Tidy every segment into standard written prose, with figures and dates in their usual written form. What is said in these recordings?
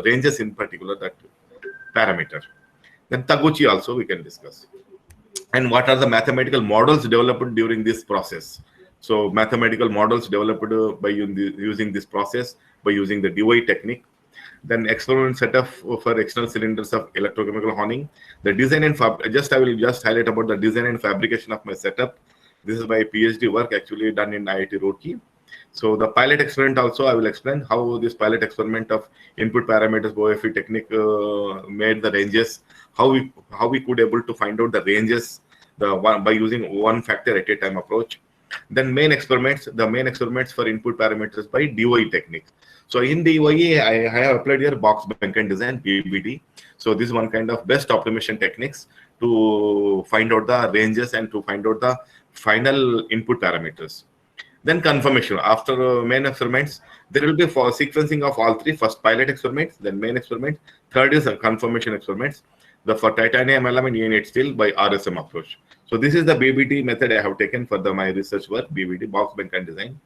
ranges in particular, that parameter. Then Taguchi also we can discuss. And what are the mathematical models developed during this process? So mathematical models developed by using this process, by using the Dewey technique. Then experiment setup for external cylinders of electrochemical honing. The design and I will just highlight about the design and fabrication of my setup. This is my PhD work actually done in IIT Roorkee. So the pilot experiment also I will explain how this pilot experiment of input parameters OFE technique made the ranges, how we could able to find out the ranges by using one factor at a time approach. Then the main experiments for input parameters by Dewey technique. So in Dewey, I have applied here Box-Behnken design, BBD. So this is one kind of best optimization techniques to find out the ranges and to find out the final input parameters. Then confirmation. After main experiments, there will be for sequencing of all three. First pilot experiments, then main experiment. Third is confirmation experiments. The for titanium element unit steel by RSM approach. So this is the BBD method I have taken for my research work, BBD, Box-Behnken design.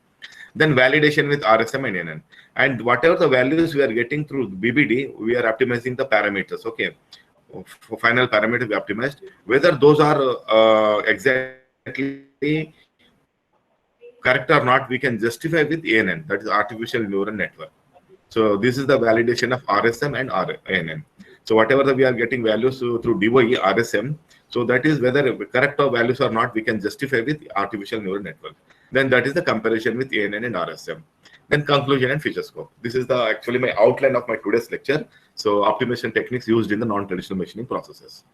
Then validation with RSM and NN. And whatever the values we are getting through BBD, we are optimizing the parameters. Okay, for final parameter we optimized. Whether those are exactly correct or not, we can justify with ANN, that is artificial neural network. So this is the validation of RSM and ANN. So whatever we are getting values through Dewey, RSM, so that is whether correct or values or not, we can justify with artificial neural network. Then that is the comparison with ANN and RSM. Then conclusion and feature scope. This is actually my outline of my today's lecture. So optimization techniques used in the non-traditional machining processes.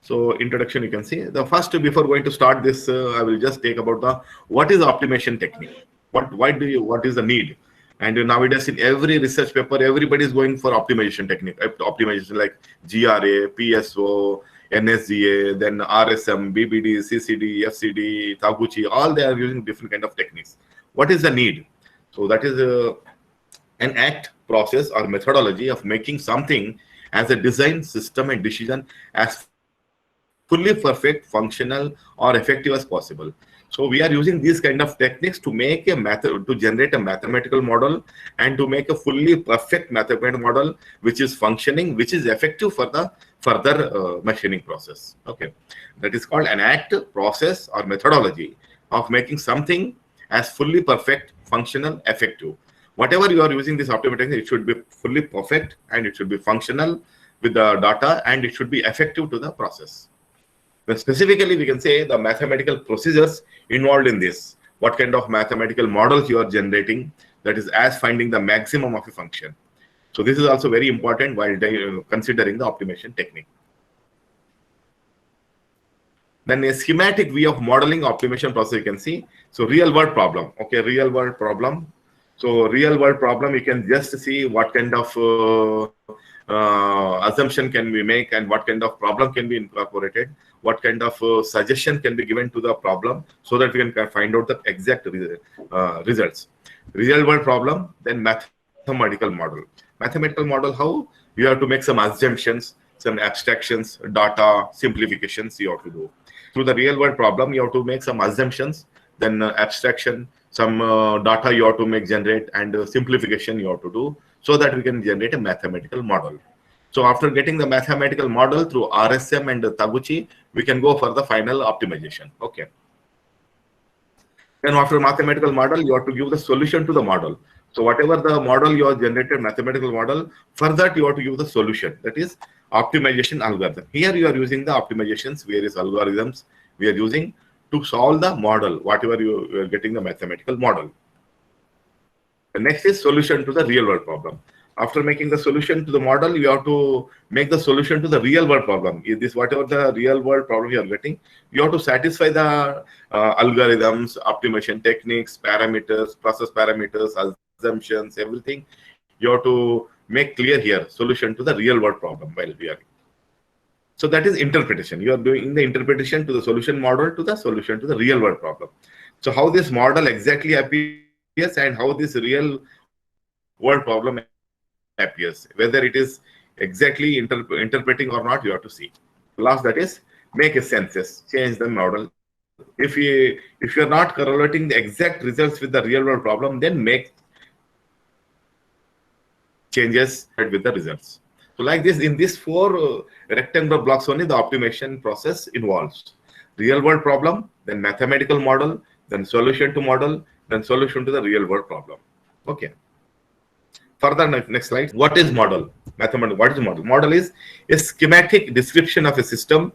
So introduction, you can see the first, before going to start this, I will just take about what is optimization technique. What is the need? And nowadays in every research paper, everybody is going for optimization technique. Optimization like GRA, PSO, NSGA, then RSM, BBD, CCD, FCD, Taguchi, all they are using different kind of techniques. What is the need? So that is an act, process, or methodology of making something as a design, system, and decision as fully perfect, functional, or effective as possible. So we are using these kind of techniques to make to generate a mathematical model and to make a fully perfect mathematical model which is functioning, which is effective for the further machining process. Okay, that is called an act, process, or methodology of making something as fully perfect, functional, effective. Whatever you are using this optimization, it should be fully perfect and it should be functional with the data and it should be effective to the process. But specifically, we can say the mathematical procedures involved in this. What kind of mathematical models you are generating, that is as finding the maximum of a function. So this is also very important while considering the optimization technique. Then a schematic view of modeling optimization process you can see. So real world problem. Okay, real world problem. So real world problem, you can just see what kind of assumption can we make and what kind of problem can be incorporated, what kind of suggestion can be given to the problem so that we can find out the exact results. Real world problem, then mathematical model. Mathematical model, how you have to make some assumptions, some abstractions, data, simplifications you have to do. Through the real world problem, you have to make some assumptions, then abstraction, some data you have to generate, and simplification you have to do so that we can generate a mathematical model. So after getting the mathematical model through RSM and Taguchi, we can go for the final optimization. Okay. Then after mathematical model, you have to give the solution to the model. So whatever the model you have generated, mathematical model, for that you have to give the solution. That is optimization algorithm. Here you are using the optimizations, various algorithms we are using to solve the model, whatever you are getting the mathematical model. The next is solution to the real world problem. After making the solution to the model, you have to make the solution to the real world problem. Is this whatever the real world problem you are getting, you have to satisfy the algorithms, optimization techniques, parameters, process parameters, assumptions, everything. You have to make clear here solution to the real world problem while we are. So that is interpretation. You are doing the interpretation to the solution model to the solution to the real world problem. So how this model exactly appears and how this real world problem appears, whether it is exactly interpreting or not, you have to see. Last, that is make a census, change the model. If you are not correlating the exact results with the real world problem, then make changes with the results. So like this, in these four rectangular blocks only, the optimization process involves real world problem, then mathematical model, then solution to model, then solution to the real world problem. Okay. Further, next slide. What is model? Mathematical. What is model? Model is a schematic description of a system,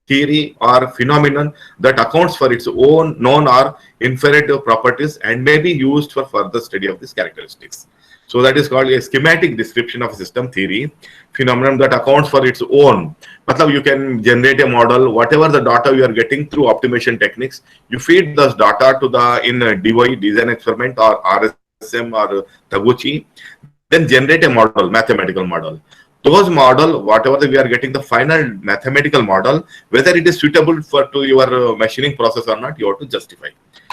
theory, or phenomenon that accounts for its own known or inferred properties and may be used for further study of these characteristics. So that is called a schematic description of a system, theory, phenomenon that accounts for its own. Matlab, you can generate a model, whatever the data you are getting through optimization techniques, you feed those data to the in a DOE, design experiment, or RSM or Taguchi, then generate a model, mathematical model. Those model, whatever we are getting the final mathematical model, whether it is suitable for to your machining process or not, you have to justify.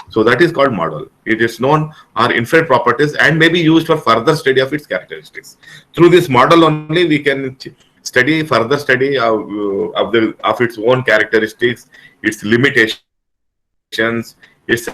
So that is called model. It is known or inferred properties and may be used for further study of its characteristics. Through this model only, we can study further study of its own characteristics, its limitations, its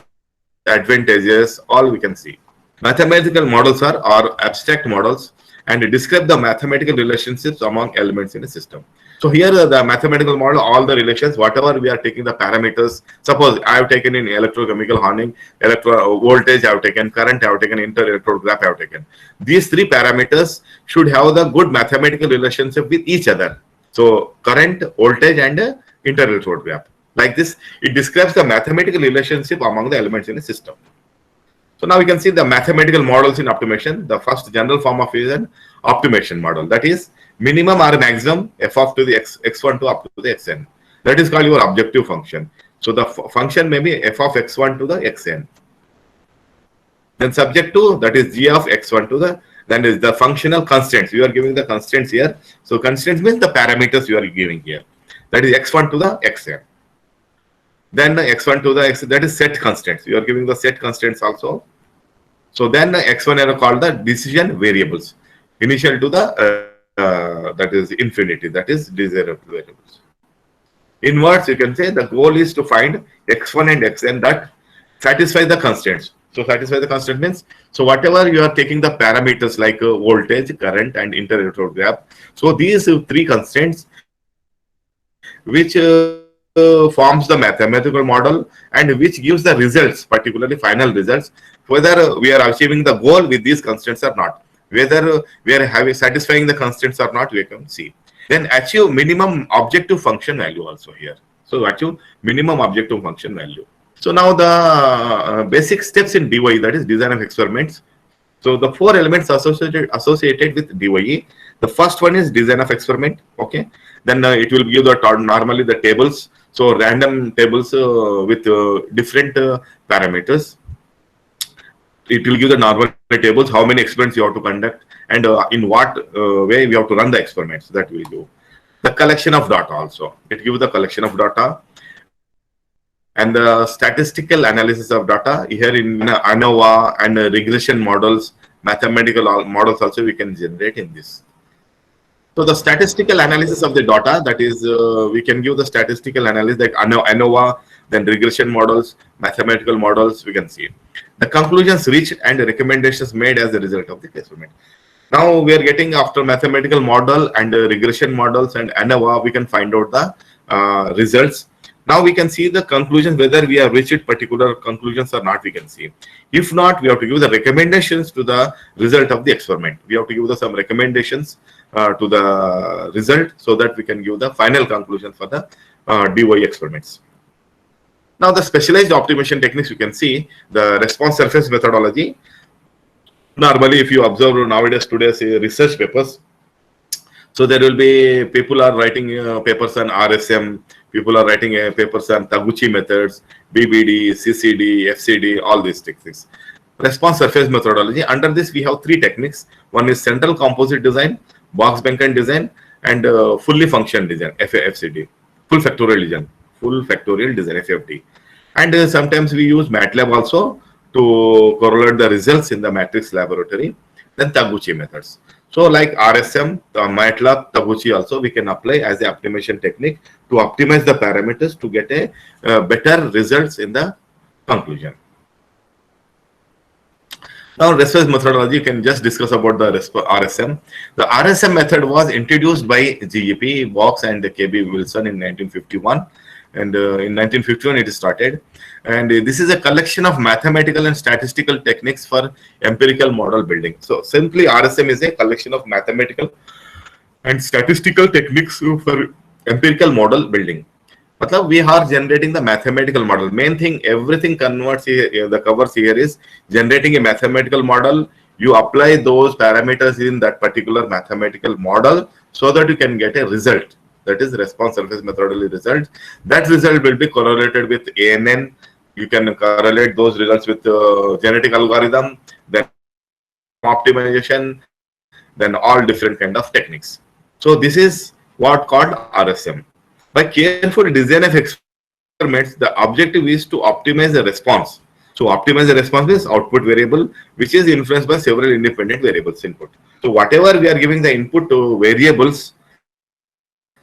advantages, all we can see. Mathematical models are abstract models and describe the mathematical relationships among elements in a system. So here the mathematical model, all the relations, whatever we are taking the parameters. Suppose I have taken in electrochemical honing, voltage I have taken, current I have taken, inter-electrode gap I have taken. These three parameters should have the good mathematical relationship with each other. So current, voltage, and inter-electrode gap. Like this, it describes the mathematical relationship among the elements in a system. So now we can see the mathematical models in optimization. The first general form of is an optimization model. That is minimum or maximum f of to the x1 to up to the xn. That is called your objective function. So the function may be f of x1 to the xn. Then subject to, that is g of x1 to the, then is the functional constraints. You are giving the constraints here. So constraints means the parameters you are giving here. That is x1 to the xn. Then x1 to the x, that is set constraints. You are giving the set constraints also. So then x1 are called the decision variables, initial to the that is infinity, that is desirable variables. In words, you can say the goal is to find x1 and xn that satisfy the constraints. So satisfy the constraint means, so whatever you are taking the parameters like voltage, current, and inter-electrode gap. So these three constraints which forms the mathematical model and which gives the results, particularly final results, whether we are achieving the goal with these constraints or not, whether we are having satisfying the constraints or not, we can see. Then achieve minimum objective function value also here. So achieve minimum objective function value. So now the basic steps in DOE, that is design of experiments. So the four elements associated with DOE. The first one is design of experiment. Okay. Then it will give the normally the tables. So random tables with different parameters. It will give the normal tables, how many experiments you have to conduct, and in what way we have to run the experiments. That will do. The collection of data also. It gives the collection of data. And the statistical analysis of data. Here in ANOVA and regression models, mathematical models also we can generate in this. So the statistical analysis of the data, that is, we can give the statistical analysis like ANOVA, then regression models, mathematical models, we can see. The conclusions reached and the recommendations made as a result of the experiment. Now we are getting after mathematical model and regression models and ANOVA, we can find out the results. Now we can see the conclusions, whether we have reached particular conclusions or not, we can see. If not, we have to give the recommendations to the result of the experiment. We have to give some recommendations to the result so that we can give the final conclusion for the DOE experiments. Now the specialized optimization techniques, you can see the response surface methodology. Normally, if you observe nowadays today's research papers, so there will be people are writing papers on RSM, people are writing papers on Taguchi methods, BBD, CCD, FCD, all these techniques. Response surface methodology. Under this, we have three techniques. One is central composite design, box Benken design, and fully function design, FCD, full factorial design, FFD. And sometimes we use MATLAB also to correlate the results in the matrix laboratory. Then Taguchi methods. So like RSM, MATLAB, Taguchi also we can apply as an optimization technique to optimize the parameters to get a better results in the conclusion. Now, response methodology, you can just discuss about the RSM. The RSM method was introduced by GEP, Box, and KB Wilson in 1951. And in 1951, it started. And this is a collection of mathematical and statistical techniques for empirical model building. So, simply RSM is a collection of mathematical and statistical techniques for empirical model building. Matlab, we are generating the mathematical model. Main thing, everything converts here, the covers here is generating a mathematical model. You apply those parameters in that particular mathematical model so that you can get a result. That is response surface methodology result. That result will be correlated with ANN. You can correlate those results with genetic algorithm, then optimization, then all different kind of techniques. So this is what called RSM. By careful design of experiments, the objective is to optimize the response. So optimize the response is output variable, which is influenced by several independent variables input. So whatever we are giving the input to variables,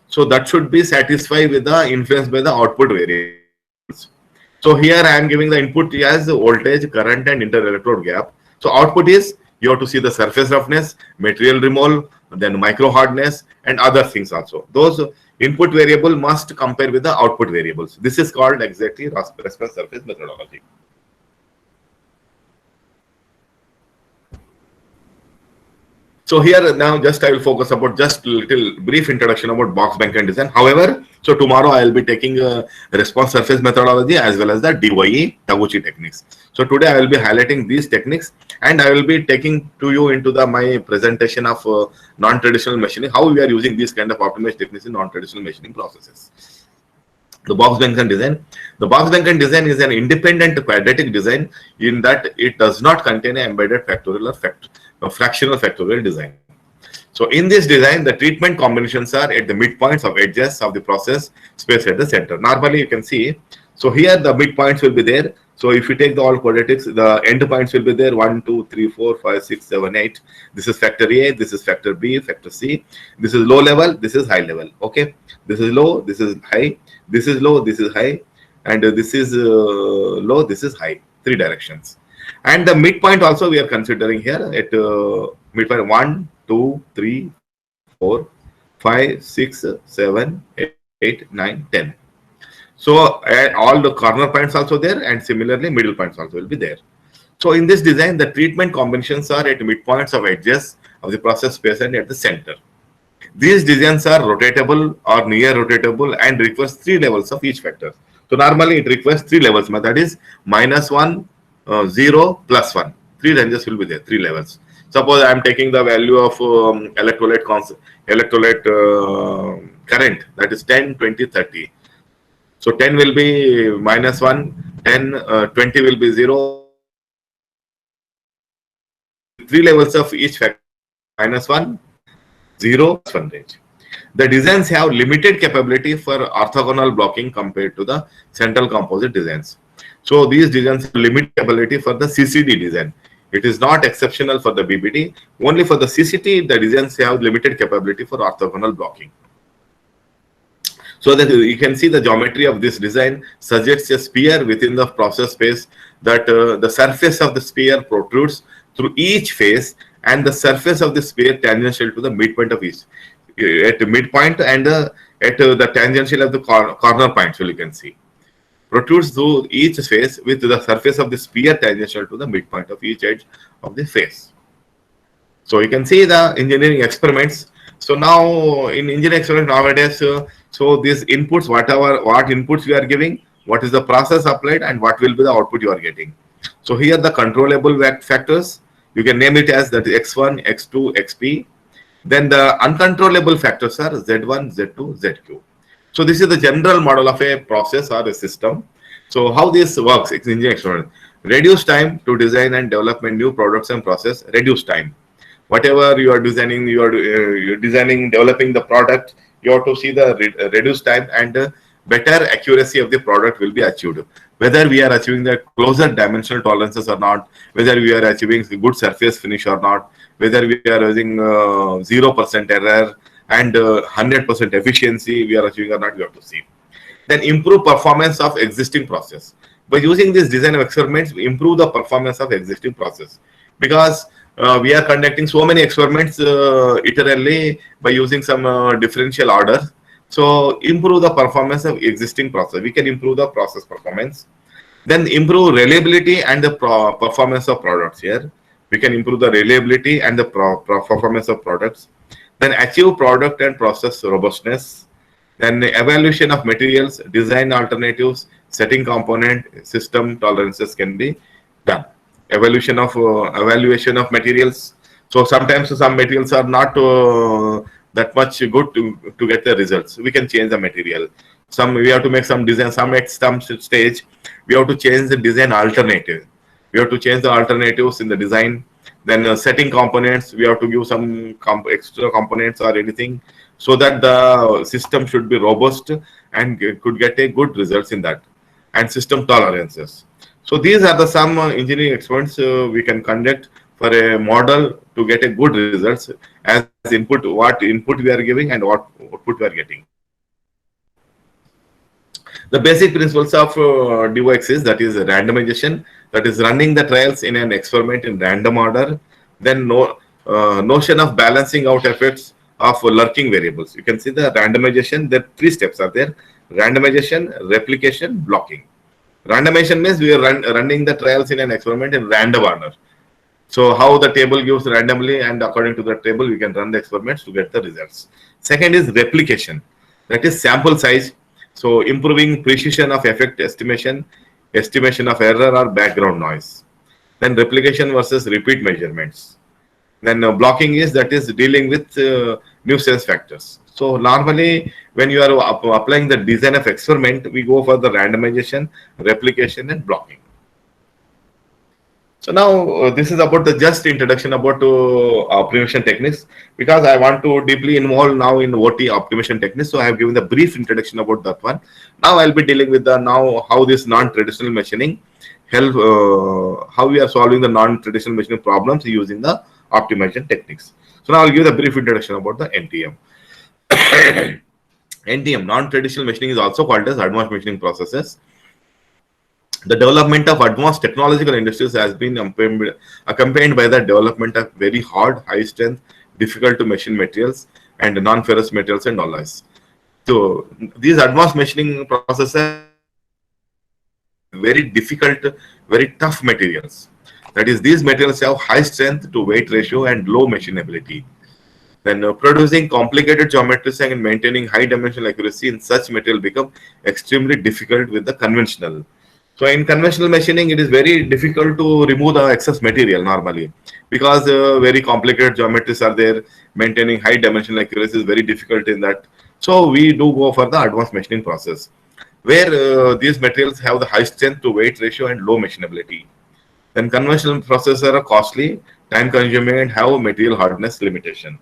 so that should be satisfied with the influence by the output variables. So here I am giving the input as voltage, current, and inter-electrode gap. So output is you have to see the surface roughness, material removal, then micro hardness, and other things also. Those input variable must compare with the output variables. This is called exactly response surface methodology. So here now just I will focus about just little brief introduction about box Behnken design. However, so tomorrow I will be taking response surface methodology as well as the DYE Taguchi techniques. So today I will be highlighting these techniques and I will be taking to you into my presentation of non-traditional machining, how we are using these kind of optimized techniques in non-traditional machining processes. The box Behnken design. The box Behnken design is an independent quadratic design in that it does not contain an embedded factorial or fractional factorial design. So in this design, the treatment combinations are at the midpoints of edges of the process space at the center. Normally, you can see. So here the midpoints will be there. So if you take the all quadratics, the end points will be there 1, 2, 3, 4, 5, 6, 7, 8. This is factor A, this is factor B, factor C. This is low level, this is high level. Okay, this is low, this is high, this is low, this is high, and this is low, this is high. 3 directions. And the midpoint also we are considering here at midpoint 1, 2, 3, 4, 5, 6, 7, 8, 9, 10. So all the corner points also there, and similarly middle points also will be there. So in this design, the treatment combinations are at midpoints of edges of the process space and at the center. These designs are rotatable or near rotatable and requires 3 levels of each factor. So normally it requires 3 levels, that is -1, 0, +1. 3 ranges will be there, 3 levels. Suppose I am taking the value of electrolyte current, that is 10, 20, 30. So 10 will be -1, 10, 20 will be 0. 3 levels of each factor, -1, 0, +1 range. The designs have limited capability for orthogonal blocking compared to the central composite designs. So these designs have limited capability for the CCD design. It is not exceptional for the BBD. Only for the CCT, the designs have limited capability for orthogonal blocking. So that you can see the geometry of this design suggests a sphere within the process space that the surface of the sphere protrudes through each face and the surface of the sphere tangential to the midpoint of each. At the midpoint and at the tangential of the corner points, you can see. Protrudes through each face with the surface of the sphere tangential to the midpoint of each edge of the face. So you can see the engineering experiments. So now in engineering experiments nowadays, so these inputs, what inputs we are giving, what is the process applied, and what will be the output you are getting. So here the controllable factors, you can name it as that x1, x2, xp. Then the uncontrollable factors are z1, z2, zq. So this is the general model of a process or a system. So how this works, engineering experiment. Reduce time to design and development new products and process, reduce time. Whatever you are designing, you're designing, developing the product, you have to see the reduced time and better accuracy of the product will be achieved. Whether we are achieving the closer dimensional tolerances or not, whether we are achieving good surface finish or not, whether we are using 0% error and 100% efficiency we are achieving or not, you have to see. Then improve performance of existing process. By using this design of experiments, we improve the performance of existing process. because we are conducting so many experiments iteratively by using some differential order. So improve the performance of existing process. We can improve the process performance. Then improve reliability and the performance of products. Here we can improve the reliability and the performance of products. Then achieve product and process robustness. Then evaluation of materials, design alternatives, setting component, system tolerances can be done. Evaluation of materials. So sometimes some materials are not that much good to get the results. We can change the material. Some we have to make some design. Some at some stage we have to change the design alternative. We have to change the alternatives in the design. Then setting components, we have to give some extra components or anything, so that the system should be robust and could get a good results in that. And system tolerances. So these are the some engineering experiments we can conduct for a model to get a good results as input, what input we are giving and what output we are getting. The basic principles of DOX is, that is randomization, that is running the trials in an experiment in random order. Then notion of balancing out effects of lurking variables. You can see the randomization, there 3 steps are there: randomization, replication, blocking. Randomization means we are running the trials in an experiment in random order. So how the table gives randomly, and according to the table we can run the experiments to get the results. Second is replication, that is sample size. So improving precision of effect estimation, estimation of error or background noise. Then replication versus repeat measurements. Then blocking is, that is dealing with nuisance factors. So normally when you are applying the design of experiment, we go for the randomization, replication and blocking. So now this is about the just introduction about optimization techniques, because I want to deeply involve now in OT optimization techniques. So I have given the brief introduction about that one. Now I'll be dealing with the how this non-traditional machining help, how we are solving the non-traditional machining problems using the optimization techniques. So now I'll give the brief introduction about the NTM. NTM, non-traditional machining, is also called as advanced machining processes. The development of advanced technological industries has been accompanied by the development of very hard, high strength, difficult to machine materials and non-ferrous materials and alloys. So these advanced machining processes very difficult, very tough materials. That is, these materials have high strength to weight ratio and low machinability. Then producing complicated geometries and maintaining high dimensional accuracy in such material become extremely difficult with the conventional. So in conventional machining, it is very difficult to remove the excess material normally, because very complicated geometries are there. Maintaining high dimensional accuracy is very difficult in that. So we do go for the advanced machining process, where these materials have the high strength to weight ratio and low machinability. Then conventional processes are costly, time consuming and have material hardness limitation.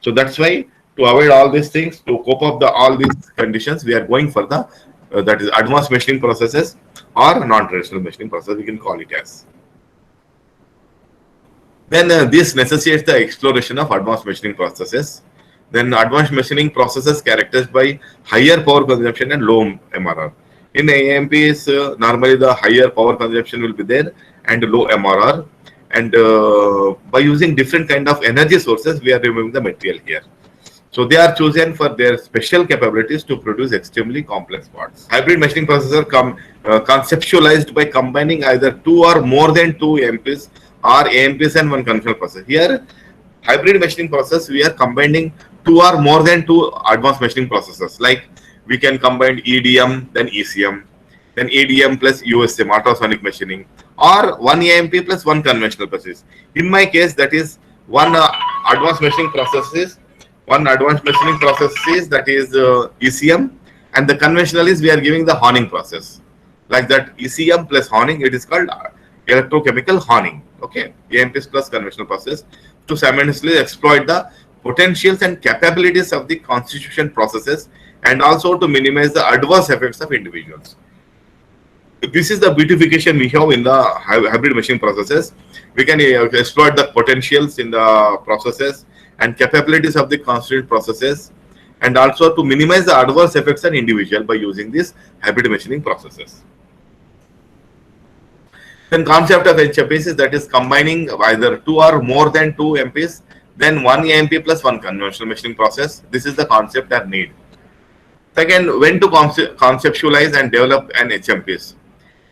So that's why, to avoid all these things, to cope up all these conditions, we are going for the that is advanced machining processes or non-traditional machining process, we can call it as. Then this necessitates the exploration of advanced machining processes. Then advanced machining processes characterized by higher power consumption and low MRR. In AMPs, normally the higher power consumption will be there and low MRR. And by using different kind of energy sources, we are removing the material here. So they are chosen for their special capabilities to produce extremely complex parts. Hybrid machining processes are conceptualized by combining either 2 or more than 2 AMPs or AMPs and one conventional process. Here, hybrid machining process, we are combining 2 or more than 2 advanced machining processes. Like we can combine EDM, then ECM, then EDM plus USM, ultrasonic machining, or 1 AMP plus 1 conventional process. In my case, that is one advanced machining process is that is ECM, and the conventional is we are giving the honing process. Like that, ECM plus honing, it is called electrochemical honing. Okay, AMPs plus conventional process, to simultaneously exploit the potentials and capabilities of the constitution processes, and also to minimize the adverse effects of individuals. This is the beautification we have in the hybrid machining processes. We can exploit the potentials in the processes and capabilities of the constituent processes, and also to minimize the adverse effects on individual by using these hybrid machining processes. Then concept of HMPs is that is combining either two or more than two MPs, then one AMP plus one conventional machining process. This is the concept or need. Second, when to conceptualize and develop an HMPs.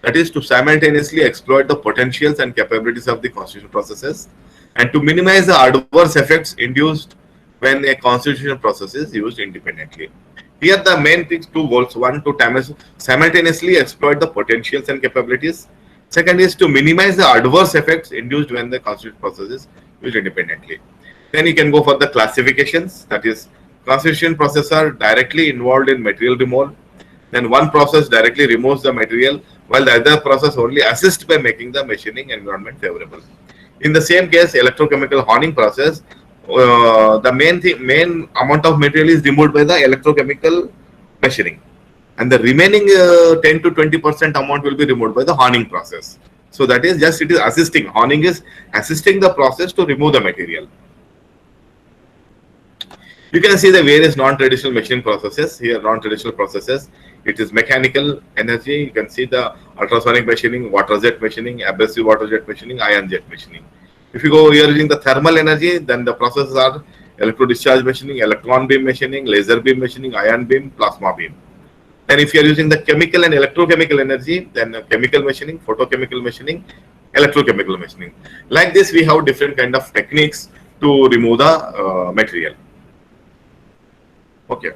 That is to simultaneously exploit the potentials and capabilities of the constitution processes and to minimize the adverse effects induced when a constitution process is used independently. Here the main things, two goals: one, to simultaneously exploit the potentials and capabilities. Second is to minimize the adverse effects induced when the constitution process is used independently. Then you can go for the classifications. That is, constitution processes are directly involved in material removal. Then one process directly removes the material, while the other process only assists by making the machining environment favorable. In the same case, electrochemical honing process, the main amount of material is removed by the electrochemical machining, and the remaining 10 to 20% amount will be removed by the honing process. So that is just, it is assisting. Honing is assisting the process to remove the material. You can see the various non-traditional machining processes here. Non-traditional processes, it is mechanical energy. You can see the ultrasonic machining, water jet machining, abrasive water jet machining, ion jet machining. If you go here using the thermal energy, then the processes are electro discharge machining, electron beam machining, laser beam machining, ion beam, plasma beam. Then if you are using the chemical and electrochemical energy, then chemical machining, photochemical machining, electrochemical machining. Like this, we have different kind of techniques to remove the material. Okay.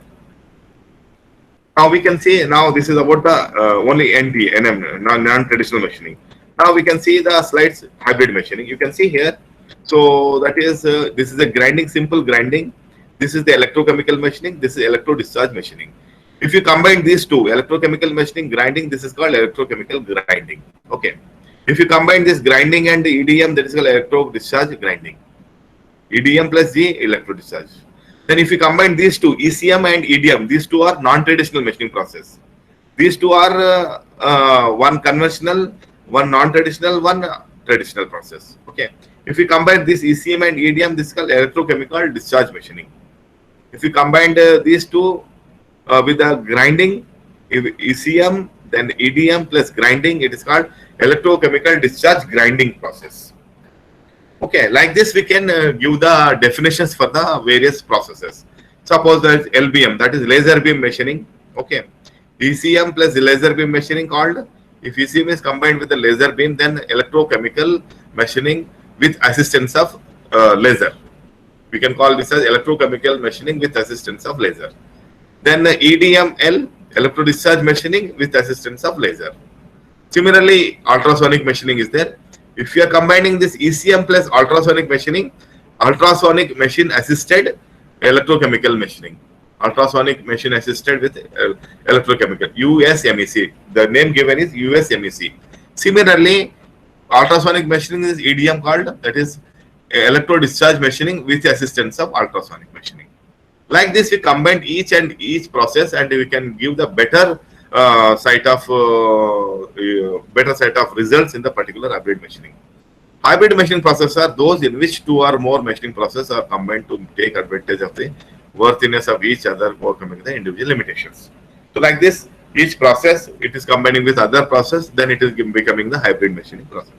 Now we can see, now this is about the only NM, non-traditional machining. Now we can see the slides hybrid machining. You can see here. So that is, this is a grinding, simple grinding. This is the electrochemical machining. This is electro discharge machining. If you combine these two, electrochemical machining, grinding, this is called electrochemical grinding. Okay. If you combine this grinding and the EDM, that is called electro discharge grinding. EDM plus G, electro discharge. Then if you combine these two, ECM and EDM, these two are non-traditional machining process. These two are one conventional, one non-traditional, one traditional process. Okay. If you combine this ECM and EDM, this is called electrochemical discharge machining. If you combine these two with the grinding, ECM, then EDM plus grinding, it is called electrochemical discharge grinding process. Okay, like this we can give the definitions for the various processes. Suppose there is LBM, that is laser beam machining. Okay, ECM plus laser beam machining called, if ECM is combined with the laser beam, then electrochemical machining with assistance of laser. We can call this as electrochemical machining with assistance of laser. Then EDML, electro discharge machining with assistance of laser. Similarly, ultrasonic machining is there. If you are combining this ECM plus ultrasonic machining, ultrasonic machine assisted electrochemical machining, ultrasonic machine assisted with electrochemical, USMEC. The name given is USMEC. Similarly, ultrasonic machining is EDM called, that is electro discharge machining with the assistance of ultrasonic machining. Like this, we combine each process, and we can give the better set of results in the particular hybrid machining. Hybrid machining processes are those in which two or more machining processes are combined to take advantage of the worthiness of each other, overcoming the individual limitations. So like this, each process, it is combining with other process, then it is becoming the hybrid machining process.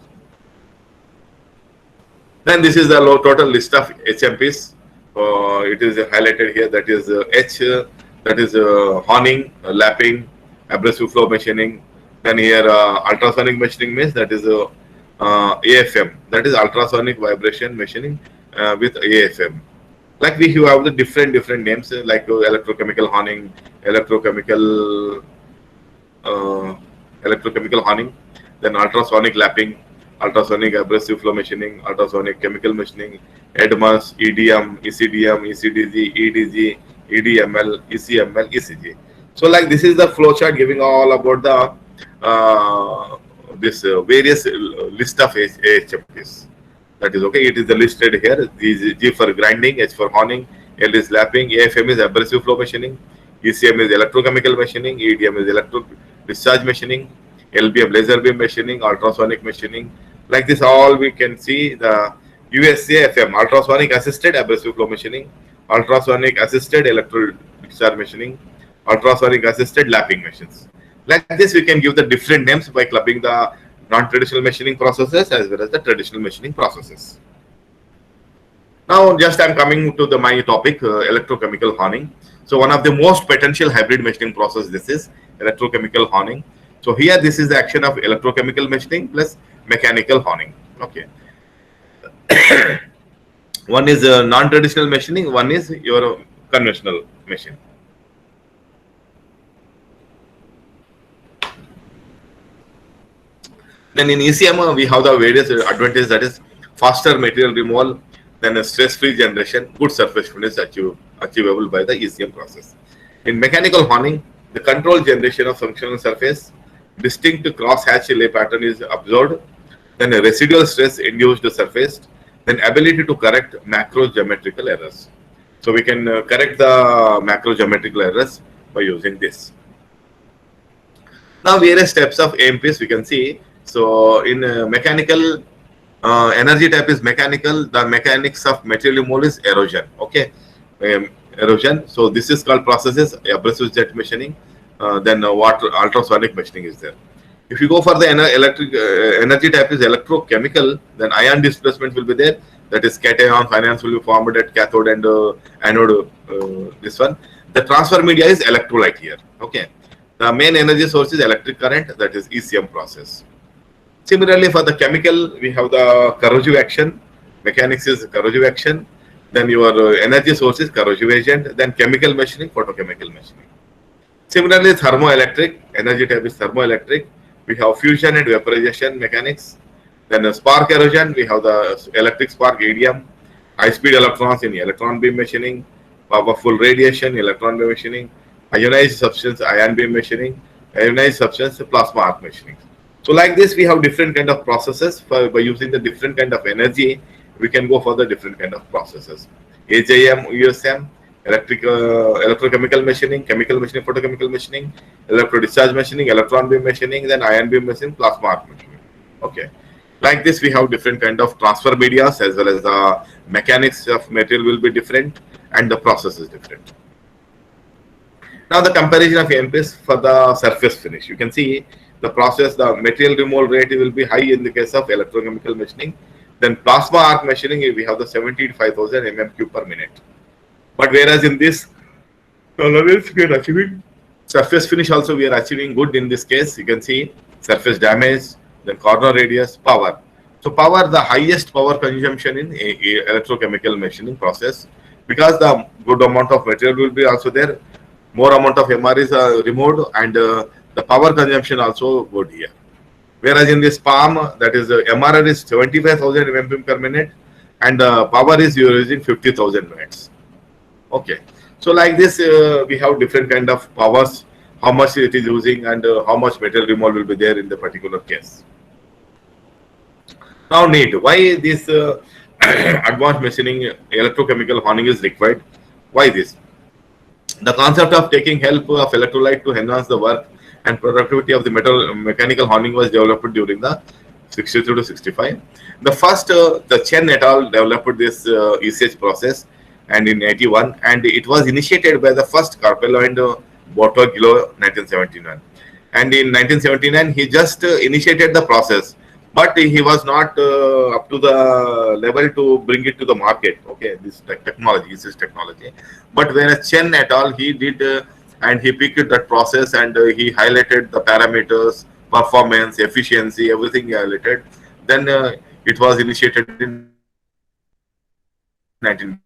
Then this is the total list of HMPs. It is highlighted here. That is H, that is honing, lapping, abrasive flow machining. Then here ultrasonic machining means that is AFM, that is ultrasonic vibration machining with AFM. Like we have the different names like electrochemical honing, electrochemical honing, then ultrasonic lapping, ultrasonic abrasive flow machining, ultrasonic chemical machining, EDMAS, EDM, ECDM, ECDG, EDG, EDML, ECML, ECG. So like this is the flow chart giving all about the this various list of HMPs. That is okay. It is listed here. G for grinding, H for honing, L is lapping, AFM is abrasive flow machining, ECM is electrochemical machining, EDM is electro discharge machining, LBM laser beam machining, ultrasonic machining. Like this, all we can see the USAFM, ultrasonic assisted abrasive flow machining, ultrasonic assisted electro discharge machining, ultrasonic assisted lapping machines. Like this, we can give the different names by clubbing the non-traditional machining processes as well as the traditional machining processes. Now, just I'm coming to my topic, electrochemical honing. So, one of the most potential hybrid machining process, this is electrochemical honing. So, here this is the action of electrochemical machining plus mechanical honing. Okay. One is non-traditional machining, one is your conventional machine. Then in ECM, we have the various advantages, that is faster material removal, then a stress-free generation, good surface finish achievable by the ECM process. In mechanical honing, the controlled generation of functional surface, distinct cross-hatch lay pattern is observed, then a residual stress induced surface, then ability to correct macro geometrical errors. So we can correct the macro geometrical errors by using this. Now various steps of AMPs we can see. So in mechanical, energy type is mechanical. The mechanics of material removal is erosion. Okay, erosion. So this is called processes abrasive jet machining. Then water ultrasonic machining is there. If you go for the electric energy type is electrochemical, then ion displacement will be there. That is cation, ions will be formed at cathode and anode. This one. The transfer media is electrolyte here. Okay. The main energy source is electric current. That is ECM process. Similarly, for the chemical, we have the corrosive action. Mechanics is corrosive action. Then your energy source is corrosive agent. Then chemical machining, photochemical machining. Similarly, thermoelectric, energy type is thermoelectric. We have fusion and vaporization mechanics. Then spark erosion, we have the electric spark ADM, high-speed electrons in electron beam machining, powerful radiation, electron beam machining, ionized substance, ion beam machining, ionized substance, plasma arc machining. So like this, we have different kind of processes. By using the different kind of energy, we can go for the different kind of processes. HIM, USM, electrochemical machining, chemical machining, photochemical machining, electro discharge machining, electron beam machining, then ion beam machining, plasma arc machining. Okay. Like this, we have different kind of transfer medias as well as the mechanics of material will be different and the process is different. Now the comparison of AMPs for the surface finish. You can see the process, the material removal rate will be high in the case of electrochemical machining. Then plasma arc machining, we have the 75,000 mm³ per minute. But whereas in this tolerance, we are achieving surface finish also, we are achieving good in this case. You can see surface damage, then corner radius, power. So power, the highest power consumption in electrochemical machining process, because the good amount of material will be also there, more amount of MR is removed, and the power consumption also good here. Whereas in this palm, that is MRR is 75,000 mm per minute, and power is you're using 50,000 watts. Okay, so like this, we have different kind of powers, how much it is using, and how much material removal will be there in the particular case. Now need, why this advanced machining electrochemical honing is required? Why this? The concept of taking help of electrolyte to enhance the work and productivity of the mechanical honing was developed during the 63 to 65. The first, the Chen et al. Developed this ECH process, and in 81, and it was initiated by the first Carpello and Bortolillo 1979. And in 1979, he just initiated the process, but he was not up to the level to bring it to the market. Okay, this technology, this is technology. But whereas Chen et al., he did, and he picked that process, and he highlighted the parameters, performance, efficiency, everything he highlighted. Then it was initiated in 19.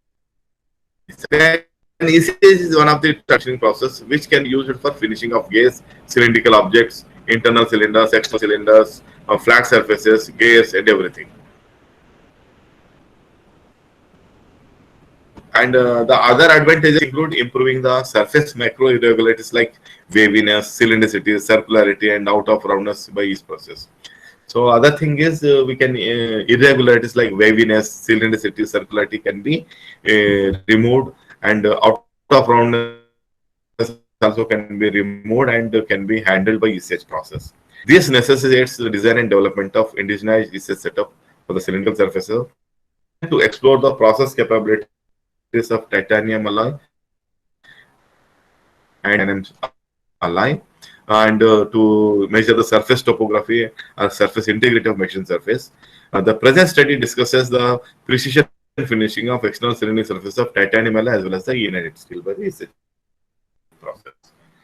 And ECH is one of the machining process which can be used for finishing of gas, cylindrical objects, internal cylinders, external cylinders, flat surfaces, gears, and everything. And the other advantages include improving the surface macro irregularities like waviness, cylindricity, circularity, and out of roundness by each process. So other thing is we can irregularities like waviness, cylindricity, circularity can be removed, and out of roundness also can be removed and can be handled by ECH process. This necessitates the design and development of indigenized ECH setup for the cylindrical surfaces to explore the process capabilities of titanium alloy and alloy. and to measure the surface topography or surface integrity of machine surface. The present study discusses the precision finishing of external cylinder surface of titanium alloy as well as the ENIT steel by the ECH process.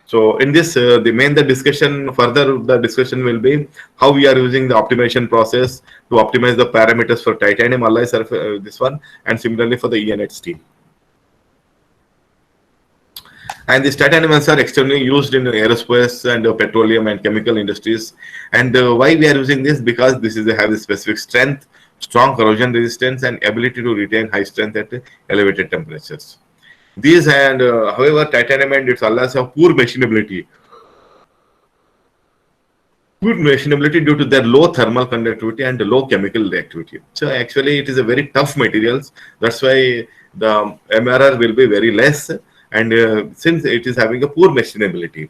So in this, the discussion further, the discussion will be how we are using the optimization process to optimize the parameters for titanium alloy surface, this one, and similarly for the ENIT steel. And these titaniums are extremely used in aerospace and petroleum and chemical industries. And why we are using this? Because this is have a specific strength, strong corrosion resistance, and ability to retain high strength at elevated temperatures. These and however, titanium and its alloys have poor machinability. Poor machinability due to their low thermal conductivity and low chemical reactivity. So actually, it is a very tough materials. That's why the MRR will be very less. And since it is having a poor machinability,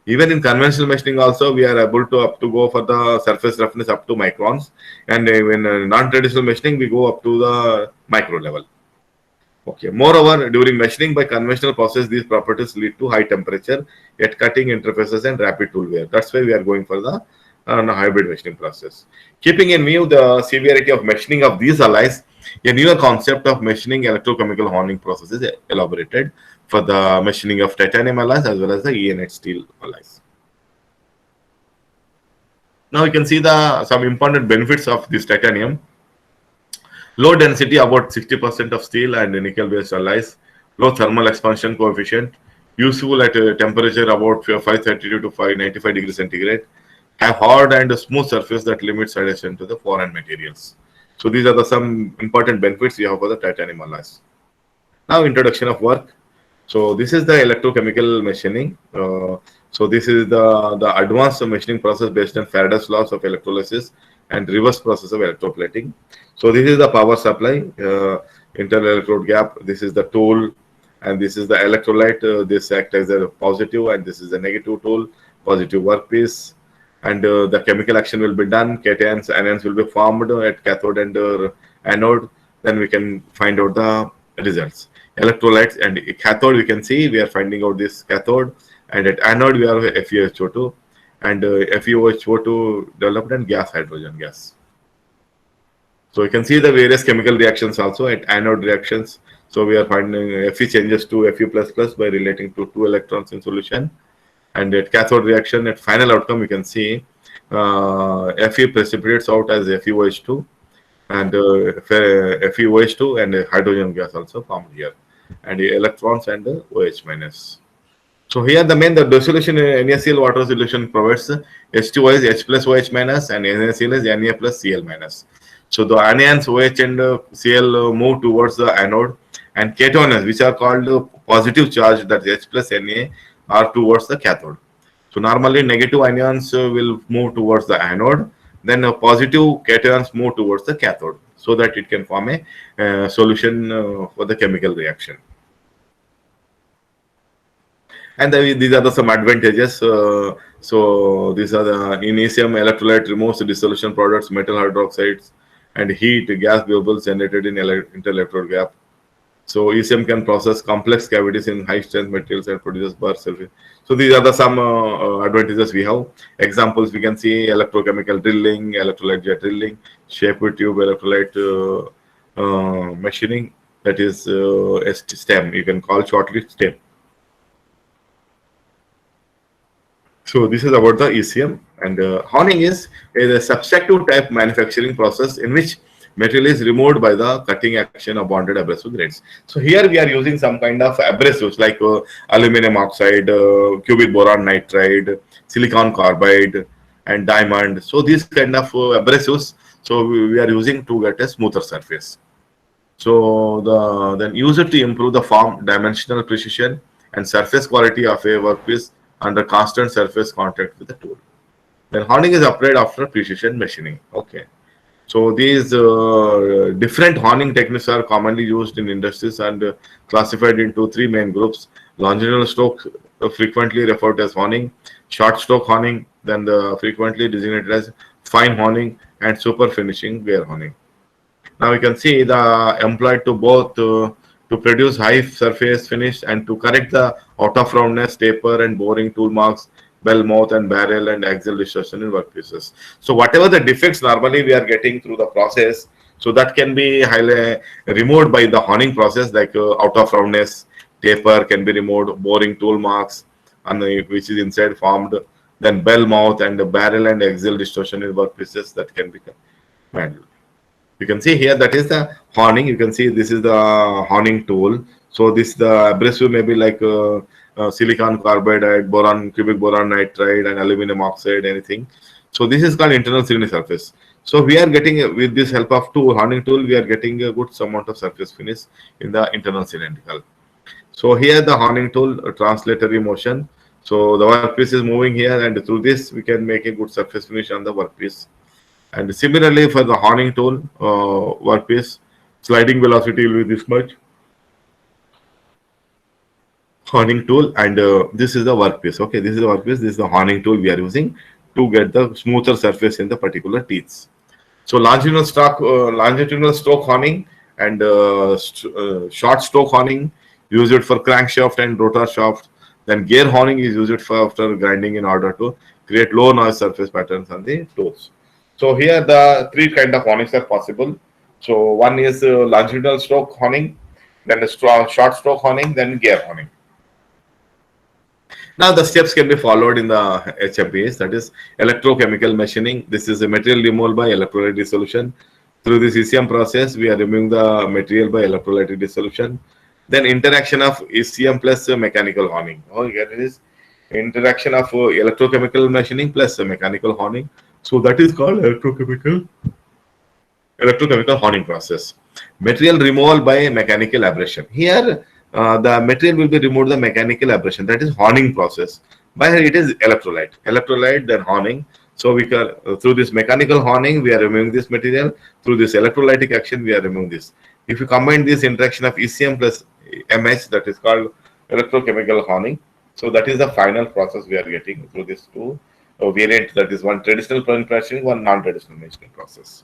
even in conventional machining also we are able to go for the surface roughness up to microns, and in non-traditional machining we go up to the micro level. Okay. Moreover, during machining by conventional process, these properties lead to high temperature at cutting interfaces and rapid tool wear. That's why we are going for the hybrid machining process. Keeping in view the severity of machining of these alloys, a newer concept of machining electrochemical honing process is elaborated for the machining of titanium alloys as well as the ENIT steel alloys. Now you can see some important benefits of this titanium. Low density, about 60% of steel and nickel based alloys. Low thermal expansion coefficient. Useful at a temperature about 532 to 595 degrees centigrade. Have hard and smooth surface that limits adhesion to the foreign materials. So these are some important benefits we have for the titanium alloys. Now introduction of work. So this is the electrochemical machining. So this is the advanced machining process based on Faraday's laws of electrolysis and reverse process of electroplating. So this is the power supply, internal electrode gap. This is the tool, and this is the electrolyte. This acts as a positive, and this is the negative tool, positive workpiece. And the chemical action will be done. Cations, anions will be formed at cathode and anode. Then we can find out the results. Electrolytes and cathode, we can see we are finding out this cathode, and at anode we have FeSO2, and FeOH2 developed and gas, hydrogen gas. So you can see the various chemical reactions also at anode reactions. So we are finding Fe changes to Fe++ by relating to 2 electrons in solution. And at cathode reaction, at final outcome, you can see Fe precipitates out as FeOH2, and FeOH2 and hydrogen gas also formed here, and the electrons and the OH minus. So here the dissolution in NaCl water solution provides H2O is H plus OH minus, and NaCl is Na plus Cl minus. So the anions OH and Cl move towards the anode, and cations, which are called positive charge, that H plus Na, are towards the cathode. So normally negative ions will move towards the anode, then positive cations move towards the cathode, so that it can form a solution for the chemical reaction. And these are some advantages. So these are the initium electrolyte removes the dissolution products, metal hydroxides, and heat gas bubbles generated in interelectrode gap. So ECM can process complex cavities in high strength materials and produces bar sulfate. So these are some advantages we have. Examples we can see: electrochemical drilling, electrolyte jet drilling, shape tube electrolyte machining, that is STEM. You can call shortly STEM. So this is about the ECM, and honing is a subtractive type manufacturing process in which material is removed by the cutting action of bonded abrasive grades. So here we are using some kind of abrasives like aluminum oxide, cubic boron nitride, silicon carbide, and diamond. So these kind of abrasives, so we are using to get a smoother surface. So then use it to improve the form, dimensional precision, and surface quality of a workpiece under constant surface contact with the tool. Then honing is applied after precision machining. Okay. So these different honing techniques are commonly used in industries and classified into 3 main groups: longitudinal stroke, frequently referred as honing; short stroke honing, then frequently designated as fine honing; and super finishing wear honing. Now you can see the employed to both to produce high surface finish and to correct the out of roundness, taper, and boring tool marks bell mouth and barrel and axial distortion in workpieces. So whatever the defects normally we are getting through the process, so that can be highly removed by the honing process, like out of roundness, taper can be removed, boring tool marks, and which is inside formed, then bell mouth and the barrel and axial distortion in workpieces that can be handled. You can see here that is the honing. You can see this is the honing tool. So this the abrasive may be like silicon carbide, boron, cubic boron nitride, and aluminum oxide, anything. So this is called internal cylinder surface. So we are getting with this help of honing tool, we are getting a good amount of surface finish in the internal cylindrical. So here the honing tool, translatory motion. So the workpiece is moving here, and through this we can make a good surface finish on the workpiece. And similarly for the honing tool workpiece, sliding velocity will be this much. Honing tool, and this is the workpiece. Okay, this is the workpiece. This is the honing tool we are using to get the smoother surface in the particular teeth. So longitudinal stroke honing and short stroke honing, use it for crankshaft and rotor shaft. Then gear honing is used for after grinding in order to create low noise surface patterns on the tools. So here the three kind of honings are possible. So one is longitudinal stroke honing, then a short stroke honing, then gear honing. Now the steps can be followed in the HMPs, that is electrochemical machining. This is a material removal by electrolyte dissolution. Through this ECM process, we are removing the material by electrolyte dissolution. Then interaction of ECM plus mechanical honing. Oh, here it is. Interaction of electrochemical machining plus mechanical honing. So that is called electrochemical honing process. Material removal by mechanical abrasion. Here the material will be removed the mechanical abrasion, that is honing process. By it is electrolyte then honing. So we can through this mechanical honing we are removing this material, through this electrolytic action we are removing this. If you combine this interaction of ECM plus MH, that is called electrochemical honing. So that is the final process we are getting through this two variant, that is one traditional machining, one non-traditional machining process.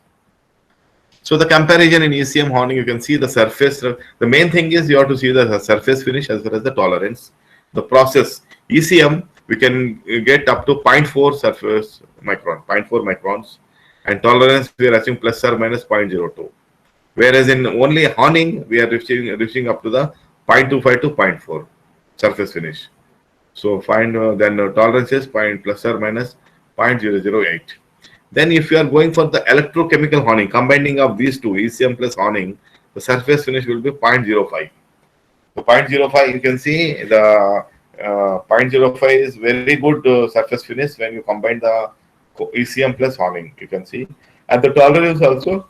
So the comparison in ECM honing, you can see the surface. The main thing is you have to see the surface finish as well as the tolerance. The process ECM, we can get up to 0.4 surface micron, 0.4 microns, and tolerance we are achieving plus or minus 0.02. Whereas in only honing, we are reaching up to the 0.25 to 0.4 surface finish. So find then tolerance is plus or minus 0.008. Then if you are going for the electrochemical honing, combining of these two, ECM plus honing, the surface finish will be 0.05. So 0.05, you can see the 0.05 is very good surface finish when you combine the ECM plus honing, you can see. And the tolerance also,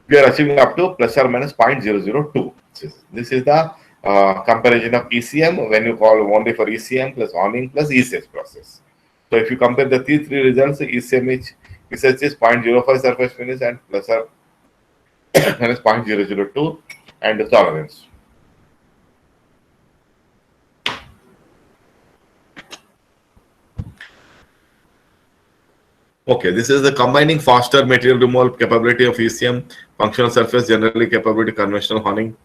we are achieving up to plus or minus 0.002. This is the comparison of ECM when you call only for ECM plus honing plus ECH process. So if you compare the three results, ECH is 0.05 surface finish and plus or minus 0.002 and the tolerance. Okay, this is the combining faster material removal capability of ECM, functional surface generally capability conventional honing.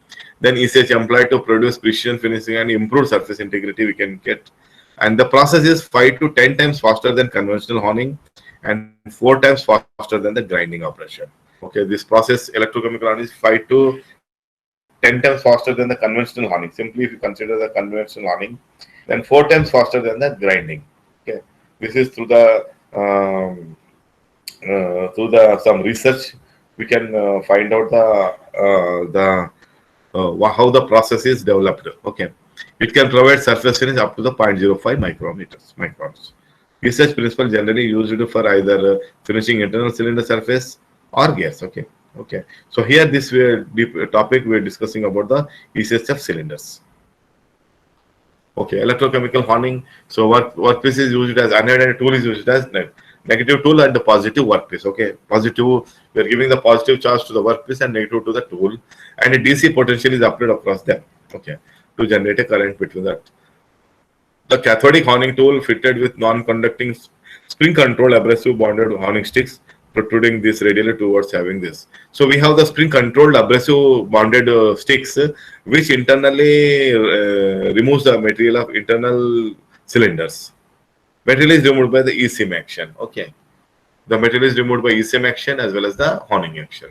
Then ECH employed to produce precision finishing and improved surface integrity we can get. And the process is 5 to 10 times faster than conventional honing and 4 times faster than the grinding operation. Okay, this process electrochemical honing is 5 to 10 times faster than the conventional honing. Simply if you consider the conventional honing, then 4 times faster than the grinding. Okay, this is through the some research we can find out how the process is developed. Okay, it can provide surface finish up to the 0.05 microns. Research principle generally used for either finishing internal cylinder surface or gas. Okay. So here this topic we are discussing about the ECHF cylinders. Okay, electrochemical honing. So workpiece is used as anode and tool is used as negative tool and the positive workpiece. Okay, positive, we are giving the positive charge to the workpiece and negative to the tool, and a DC potential is applied across them. Okay, to generate a current between that. The cathodic honing tool fitted with non-conducting spring control abrasive bonded honing sticks protruding this radially towards having this. So we have the spring controlled abrasive bonded sticks, which internally removes the material of internal cylinders. Material is removed by the ECM action. Okay. The material is removed by ECM action as well as the honing action.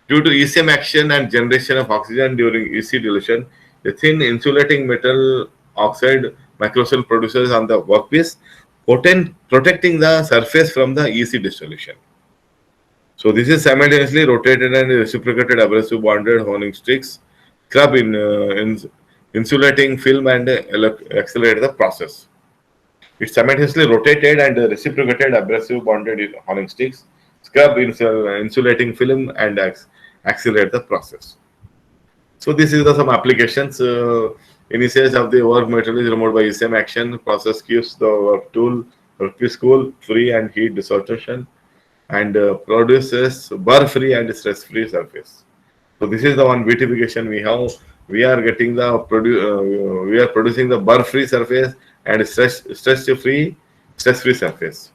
Due to ECM action and generation of oxygen during EC dilution, the thin insulating metal oxide microcell produces on the workpiece, protecting the surface from the EC dissolution. So this is simultaneously rotated and reciprocated abrasive bonded honing sticks, scrub in insulating film and accelerate the process. It's simultaneously rotated and reciprocated abrasive bonded honing sticks, scrub insulating film and accelerate the process. So this is the some applications. Initials of the work material is removed by ECM action. Process keeps the work tool workpiece cool, free and heat dissociation, and produces burr-free and stress-free surface. So this is the one beautification we have. We are getting the we are producing the burr-free surface and stress-free surface.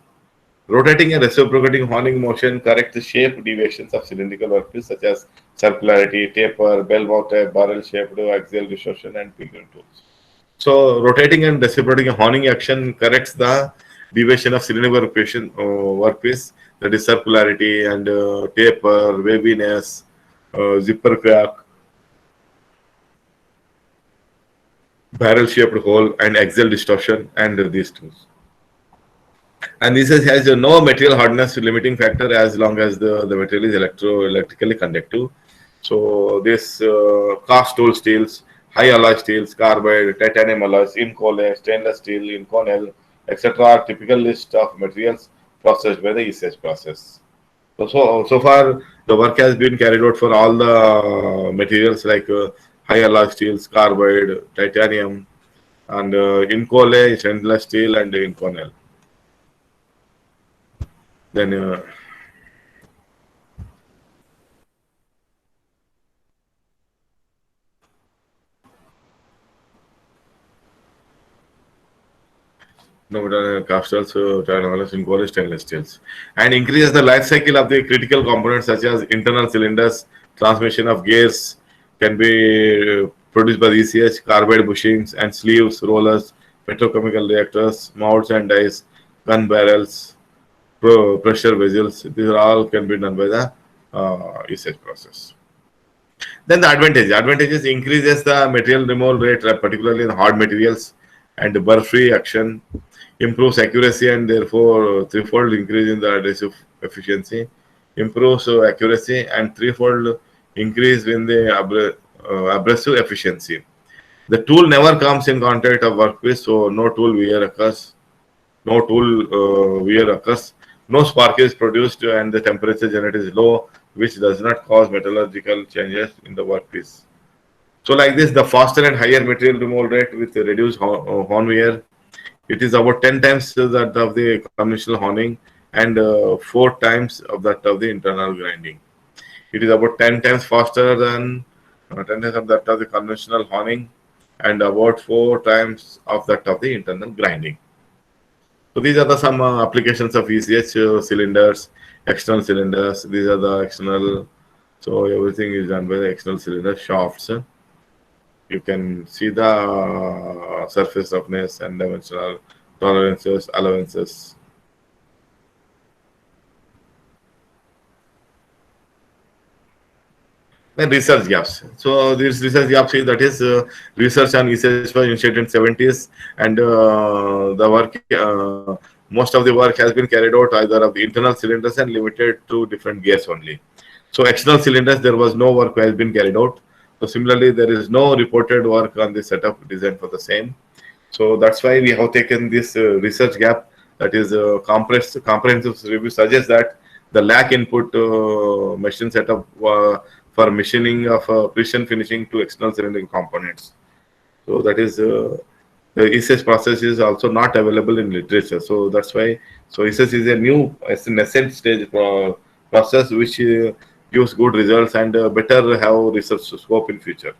Rotating and reciprocating honing motion correct the shape deviations of cylindrical workpiece such as circularity, taper, bell-mounted, barrel-shaped, axial distortion, and pilgrim tools. So rotating and reciprocating honing action corrects the deviation of cylindrical workpiece, that is circularity and taper, waviness, zipper crack, barrel-shaped hole, and axial distortion, and these tools. And this has no material hardness limiting factor as long as the material is electrically conductive. So this cast tool steels, high alloy steels, carbide, titanium alloys, Inconel, stainless steel, Inconel, etc. are typical list of materials processed by the ECH process. So far the work has been carried out for all the materials like high alloy steels, carbide, titanium, and Inconel, stainless steel, and Inconel. Then no cast also technology in core stainless steels, and increases the life cycle of the critical components such as internal cylinders, transmission of gears can be produced by the ECH, carbide bushings and sleeves, rollers, petrochemical reactors, molds and dies, gun barrels, pressure vessels. These are all can be done by the ECH process. Then the advantages increases the material removal rate, particularly in hard materials, and burr-free action, improves accuracy and therefore threefold increase in the adhesive efficiency, improves accuracy and threefold increase in the abrasive efficiency. The tool never comes in contact of workpiece, so no tool wear occurs. No tool wear occurs. No spark is produced, and the temperature generated is low, which does not cause metallurgical changes in the workpiece. So like this, the faster and higher material removal rate with reduced horn wear. It is about 10 times that of the conventional honing and 4 times of that of the internal grinding. It is about 10 times faster than 10 times of that of the conventional honing and about 4 times of that of the internal grinding. So these are the some applications of ECH cylinders, external cylinders. These are the external. So everything is done by the external cylinder shafts. You can see the surface roughness and dimensional tolerances, allowances. Then research gaps. So these research gaps is that is research on ECH was initiated in 70s, and the work most of the work has been carried out either of the internal cylinders and limited to different gears only. So external cylinders there was no work has been carried out. So similarly there is no reported work on the setup design for the same. So that's why we have taken this research gap. That is comprehensive review suggests that the lack input machine setup for machining of precision finishing to external cylindrical components. So that is the ECH process is also not available in literature. So that's why. So ECH is a new, it's a nascent stage process which gives good results and better have research scope in future.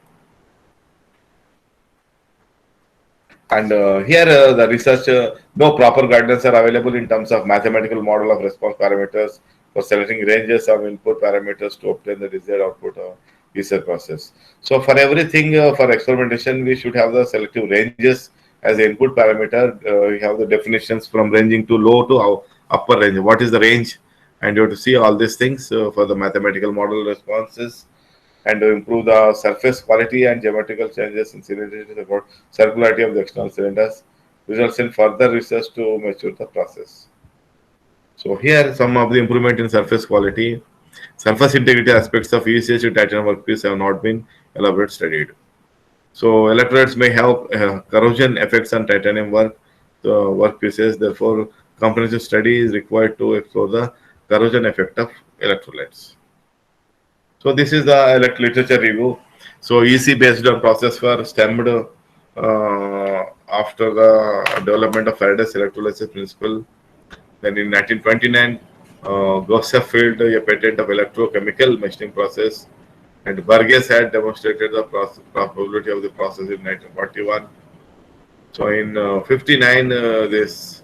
And here the research, no proper guidance are available in terms of mathematical model of response parameters, for selecting ranges of input parameters to obtain the desired output of research process. So for everything for experimentation, we should have the selective ranges as the input parameter. We have the definitions from ranging to low to upper range. What is the range? And you have to see all these things for the mathematical model responses and to improve the surface quality and geometrical changes in cylinder about circularity of the external cylinders results in further research to mature the process. So here some of the improvement in surface quality. Surface integrity aspects of ECH titanium workpiece have not been elaborated studied. So electrolytes may have corrosion effects on titanium workpieces. Therefore, comprehensive study is required to explore the corrosion effect of electrolytes. So this is the literature review. So EC based on process were stemmed after the development of Faraday's electrolysis principle. Then in 1929, Gossef filed a patent of electrochemical machining process, and Burgess had demonstrated the probability of the process in 1941. So in 59, this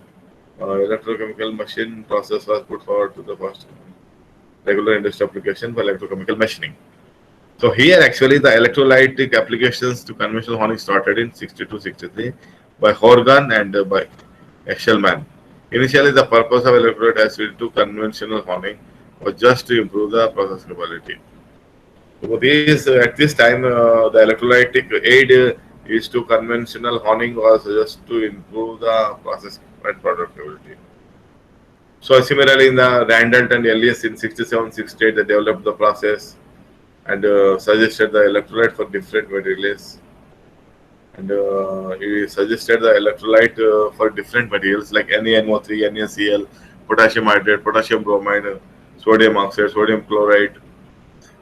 electrochemical machine process was put forward to the first regular industry application for electrochemical machining. So here actually the electrolytic applications to conventional honing started in 62-63 by Horgan and by Eshelman. Initially the purpose of electrolyte acid to conventional honing was just to improve the process capability. So at this time the electrolytic aid is to conventional honing was just to improve the process and productivity. So similarly in the Randall and Elias in 67-68 they developed the process and suggested the electrolyte for different materials. And he suggested the electrolyte for different materials like NaNO3, NaCl, potassium hydrate, potassium bromide, sodium oxide, sodium chloride.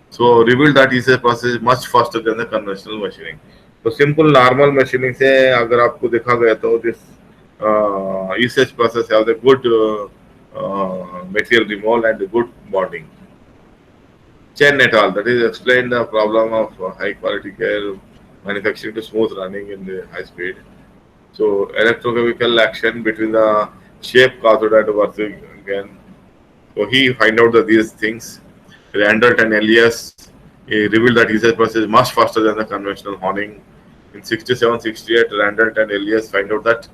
So revealed that ECH process is much faster than the conventional machining. So simple normal machining से अगर आपको देखा गया तो this ECH process has a good material removal and good bonding. Chen et al. That is explained the problem of high quality care manufacturing to smooth running in the high speed. So electrochemical action between the shape cathode and working again. So he find out that these things. Randall and Elias revealed that ECH process is much faster than the conventional honing. In 67-68, Randall and Elias find out that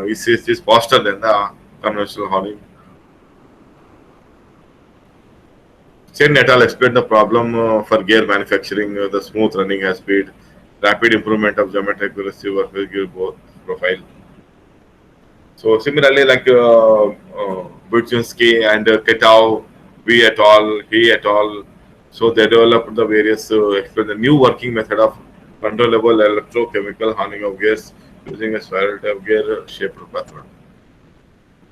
ECH is faster than the conventional honing. Chen et al. Explained the problem for gear manufacturing, the smooth running high speed, rapid improvement of geometry accuracy versus gear both profile. So similarly, like Budzinski and Ketau, V et al., he et al. So they developed the various, explained the new working method of controllable electrochemical honing of gears using a spiral type gear shaped pattern.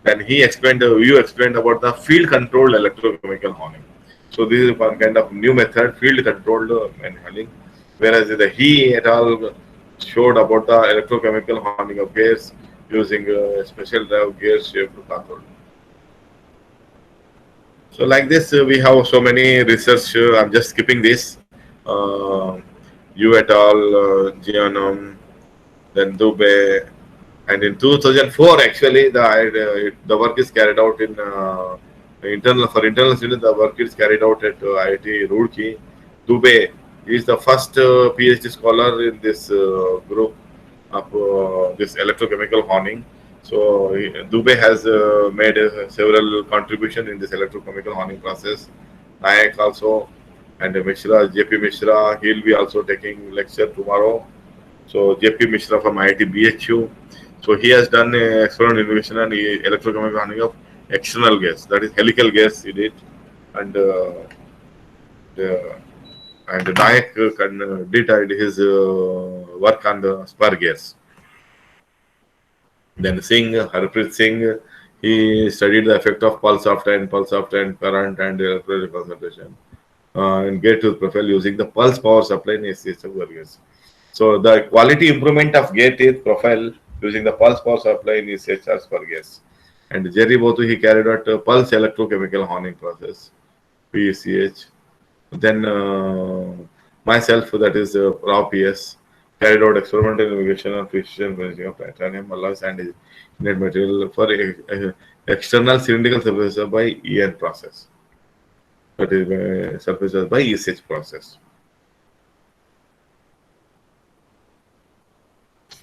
Then he explained, you explained about the field controlled electrochemical honing. So this is one kind of new method, field controlled honing, whereas the he et al. Showed about the electrochemical honing of gears using a special drive gear shaped cathode. So like this, we have so many research. I'm just skipping this. You et al., Gianom, then Dubé, and in 2004, actually, the work is carried out in internal students. The work is carried out at IIT Roorkee. Dubé is the first PhD scholar in this group of this electrochemical honing. So Dubé has made several contributions in this electrochemical honing process. Nayak also, and Mishra, JP Mishra, he'll be also taking lecture tomorrow. So JP Mishra from IIT BHU. So he has done experimental innovation on electrochemical honing of external gas, that is helical gas he did, and Nayak did his work on the spur gas. Then Singh, Harpreet Singh, he studied the effect of pulse often current and electrical concentration and gate tooth profile using the pulse power supply in ACH gas. So the quality improvement of gate tooth profile using the pulse power supply in ACH spur gas. And Jerry Botu, he carried out a pulse electrochemical honing process, PECH. Then myself, that is Rao PS, carried out experimental investigation of precision finishing of titanium alloys and inert material for external cylindrical surfaces by EN process. That is surfaces by ESH process.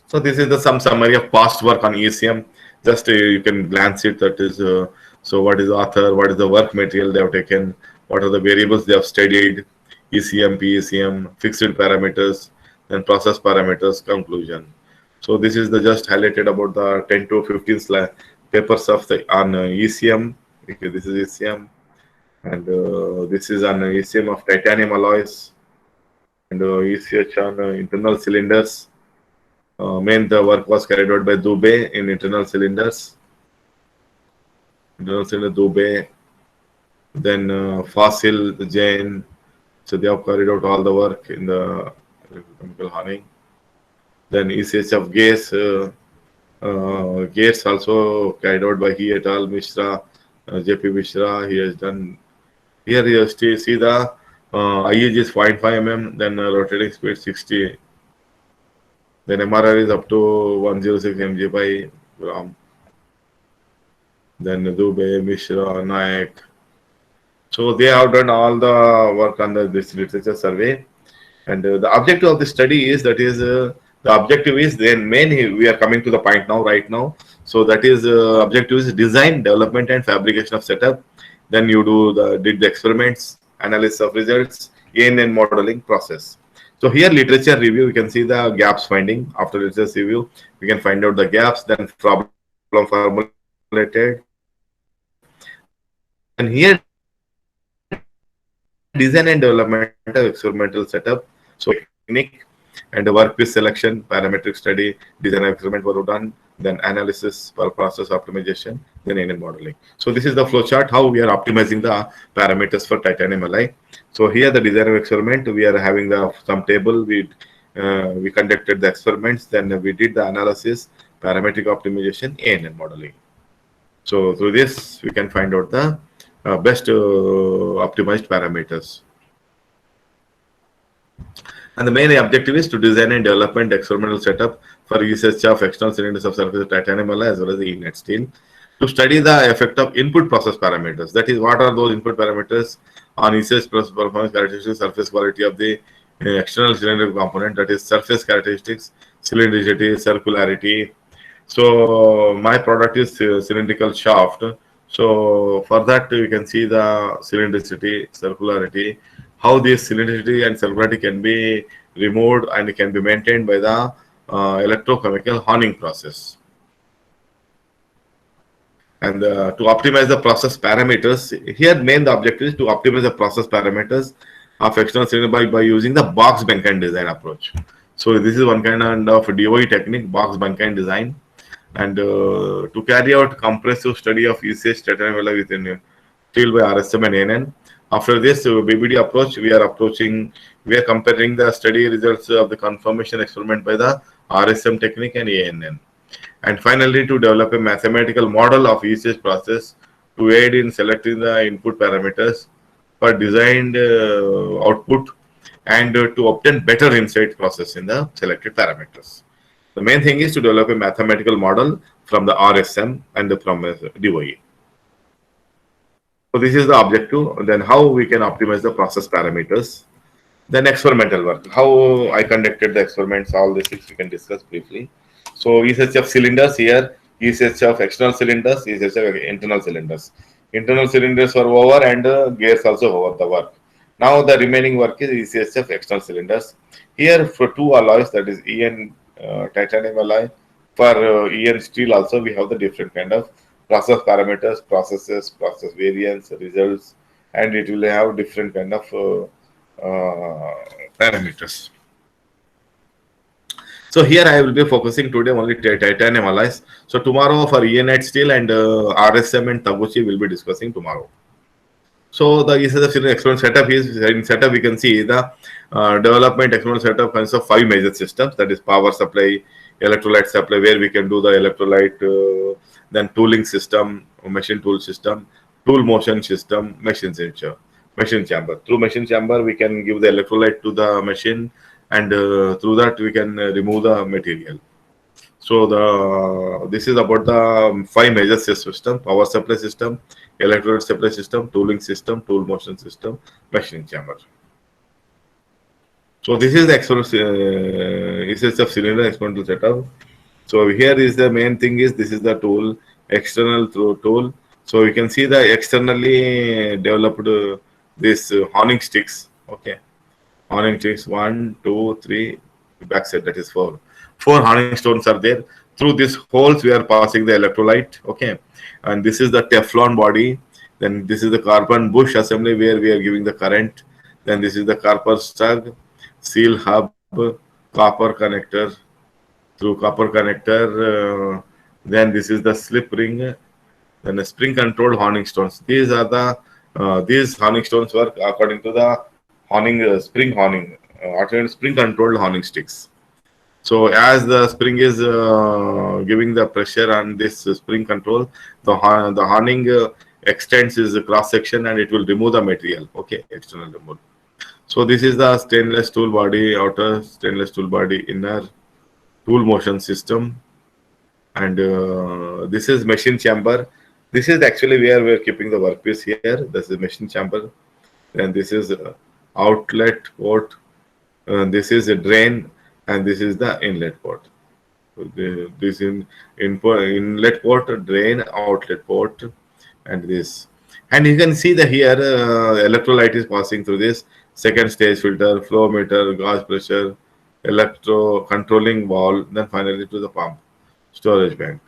So this is the some summary of past work on ECM. Just you can glance it. That is so. What is the author? What is the work material they have taken? What are the variables they have studied? ECM, PECM, fixed parameters, then process parameters. Conclusion. So this is the just highlighted about the 10 to 15 papers of the on ECM. Okay, this is ECM, and this is on ECM of titanium alloys and ECH on internal cylinders. Main the work was carried out by Dubey in internal cylinders. Internal cylinder Dubey, then Fossil, Jain. So they have carried out all the work in the chemical hardening. Then ECHF gas, gas also carried out by he et al. Mishra, JP Mishra. He has done. Here you see the IEG is 0.5 mm, then rotating speed 60. Then MRR is up to 106 mg by gram. Then Dubey, Mishra, Naik. So they have done all the work on this literature survey. And the objective of the study is the objective is then main we are coming to the point now right now. So that is objective is design, development, and fabrication of setup. Then you did the experiments, analysis of results, ANN modeling process. So here literature review, you can see the gaps finding. After literature review, we can find out the gaps, then problem formulated. And here design and development of experimental setup. So technique and the workpiece selection, parametric study, design experiment were done, then analysis for process optimization, then ANN modeling. So this is the flow chart, how we are optimizing the parameters for titanium alloy. So here the design of experiment, we are having some table, we conducted the experiments, then we did the analysis, parametric optimization, ANN modeling. So through this, we can find out the best optimized parameters. And the main objective is to design and development experimental setup for usage of external cylinders of surface titanium alloy as well as the inert steel to study the effect of input process parameters. That is, what are those input parameters on usage performance characteristics, surface quality of the external cylinder component, that is surface characteristics, cylindricity, circularity. So my product is cylindrical shaft. So for that you can see the cylindricity, circularity, how this cylindricity and circularity can be removed and can be maintained by the electrochemical honing process. And to optimize the process parameters, here main the objective is to optimize the process parameters of external cylinder by using the box Benkind design approach. So this is one kind of DOE technique, box Benkind design. And to carry out comprehensive study of ECH titanium alloy within steel by RSM and ANN. After this BBD approach, we are comparing the study results of the confirmation experiment by the RSM technique and ANN. And finally, to develop a mathematical model of ECH process to aid in selecting the input parameters for designed output and to obtain better insight process in the selected parameters. The main thing is to develop a mathematical model from the RSM and from DOE. So this is the objective. Then how we can optimize the process parameters. Then experimental work. How I conducted the experiments, all these things we can discuss briefly. So ECHF cylinders here, ECHF external cylinders, ECHF internal cylinders. Internal cylinders were over and gears also over the work. Now the remaining work is ECHF external cylinders. Here for two alloys, that is EN titanium alloy. For EN steel also we have the different kind of process parameters, processes, process variance, results, and it will have different kind of parameters. So here I will be focusing today only titanium alloys. So tomorrow for ENIT steel and RSM and Taguchi will be discussing tomorrow. So the ECHF experiment setup is in setup we can see the development experiment setup consists of 5 major systems, that is power supply, electrolyte supply where we can do the electrolyte, then tooling system, machine tool system, tool motion system, machine chamber. Through machine chamber we can give the electrolyte to the machine and through that we can remove the material. So this is about the five major system: power supply system, electrode supply system, tooling system, tool motion system, machining chamber. So this is the SSF cylinder experimental setup. So here is the main thing is this is the tool, external through tool. So you can see the externally developed this honing sticks. Okay, honing sticks, 1, 2, 3, back side, that is four. Four honing stones are there. Through these holes we are passing the electrolyte. Okay, and this is the Teflon body. Then this is the carbon bush assembly where we are giving the current. Then this is the copper stud, seal hub, copper connector, through copper connector. Then this is the slip ring, then the spring controlled honing stones. These are the these honing stones work according to the honing spring honing, spring controlled honing sticks. So as the spring is giving the pressure on this spring control, the honing extends its cross section and it will remove the material. Okay, external removal. So this is the stainless tool body, outer stainless tool body, inner tool motion system, and this is machine chamber. This is actually where we are keeping the workpiece here. This is machine chamber, and this is outlet port. This is a drain, and this is the inlet port. So this inlet port, drain, outlet port, and this. And you can see that here electrolyte is passing through this second stage filter, flow meter, gauge pressure, electro controlling valve, then finally to the pump, storage bank.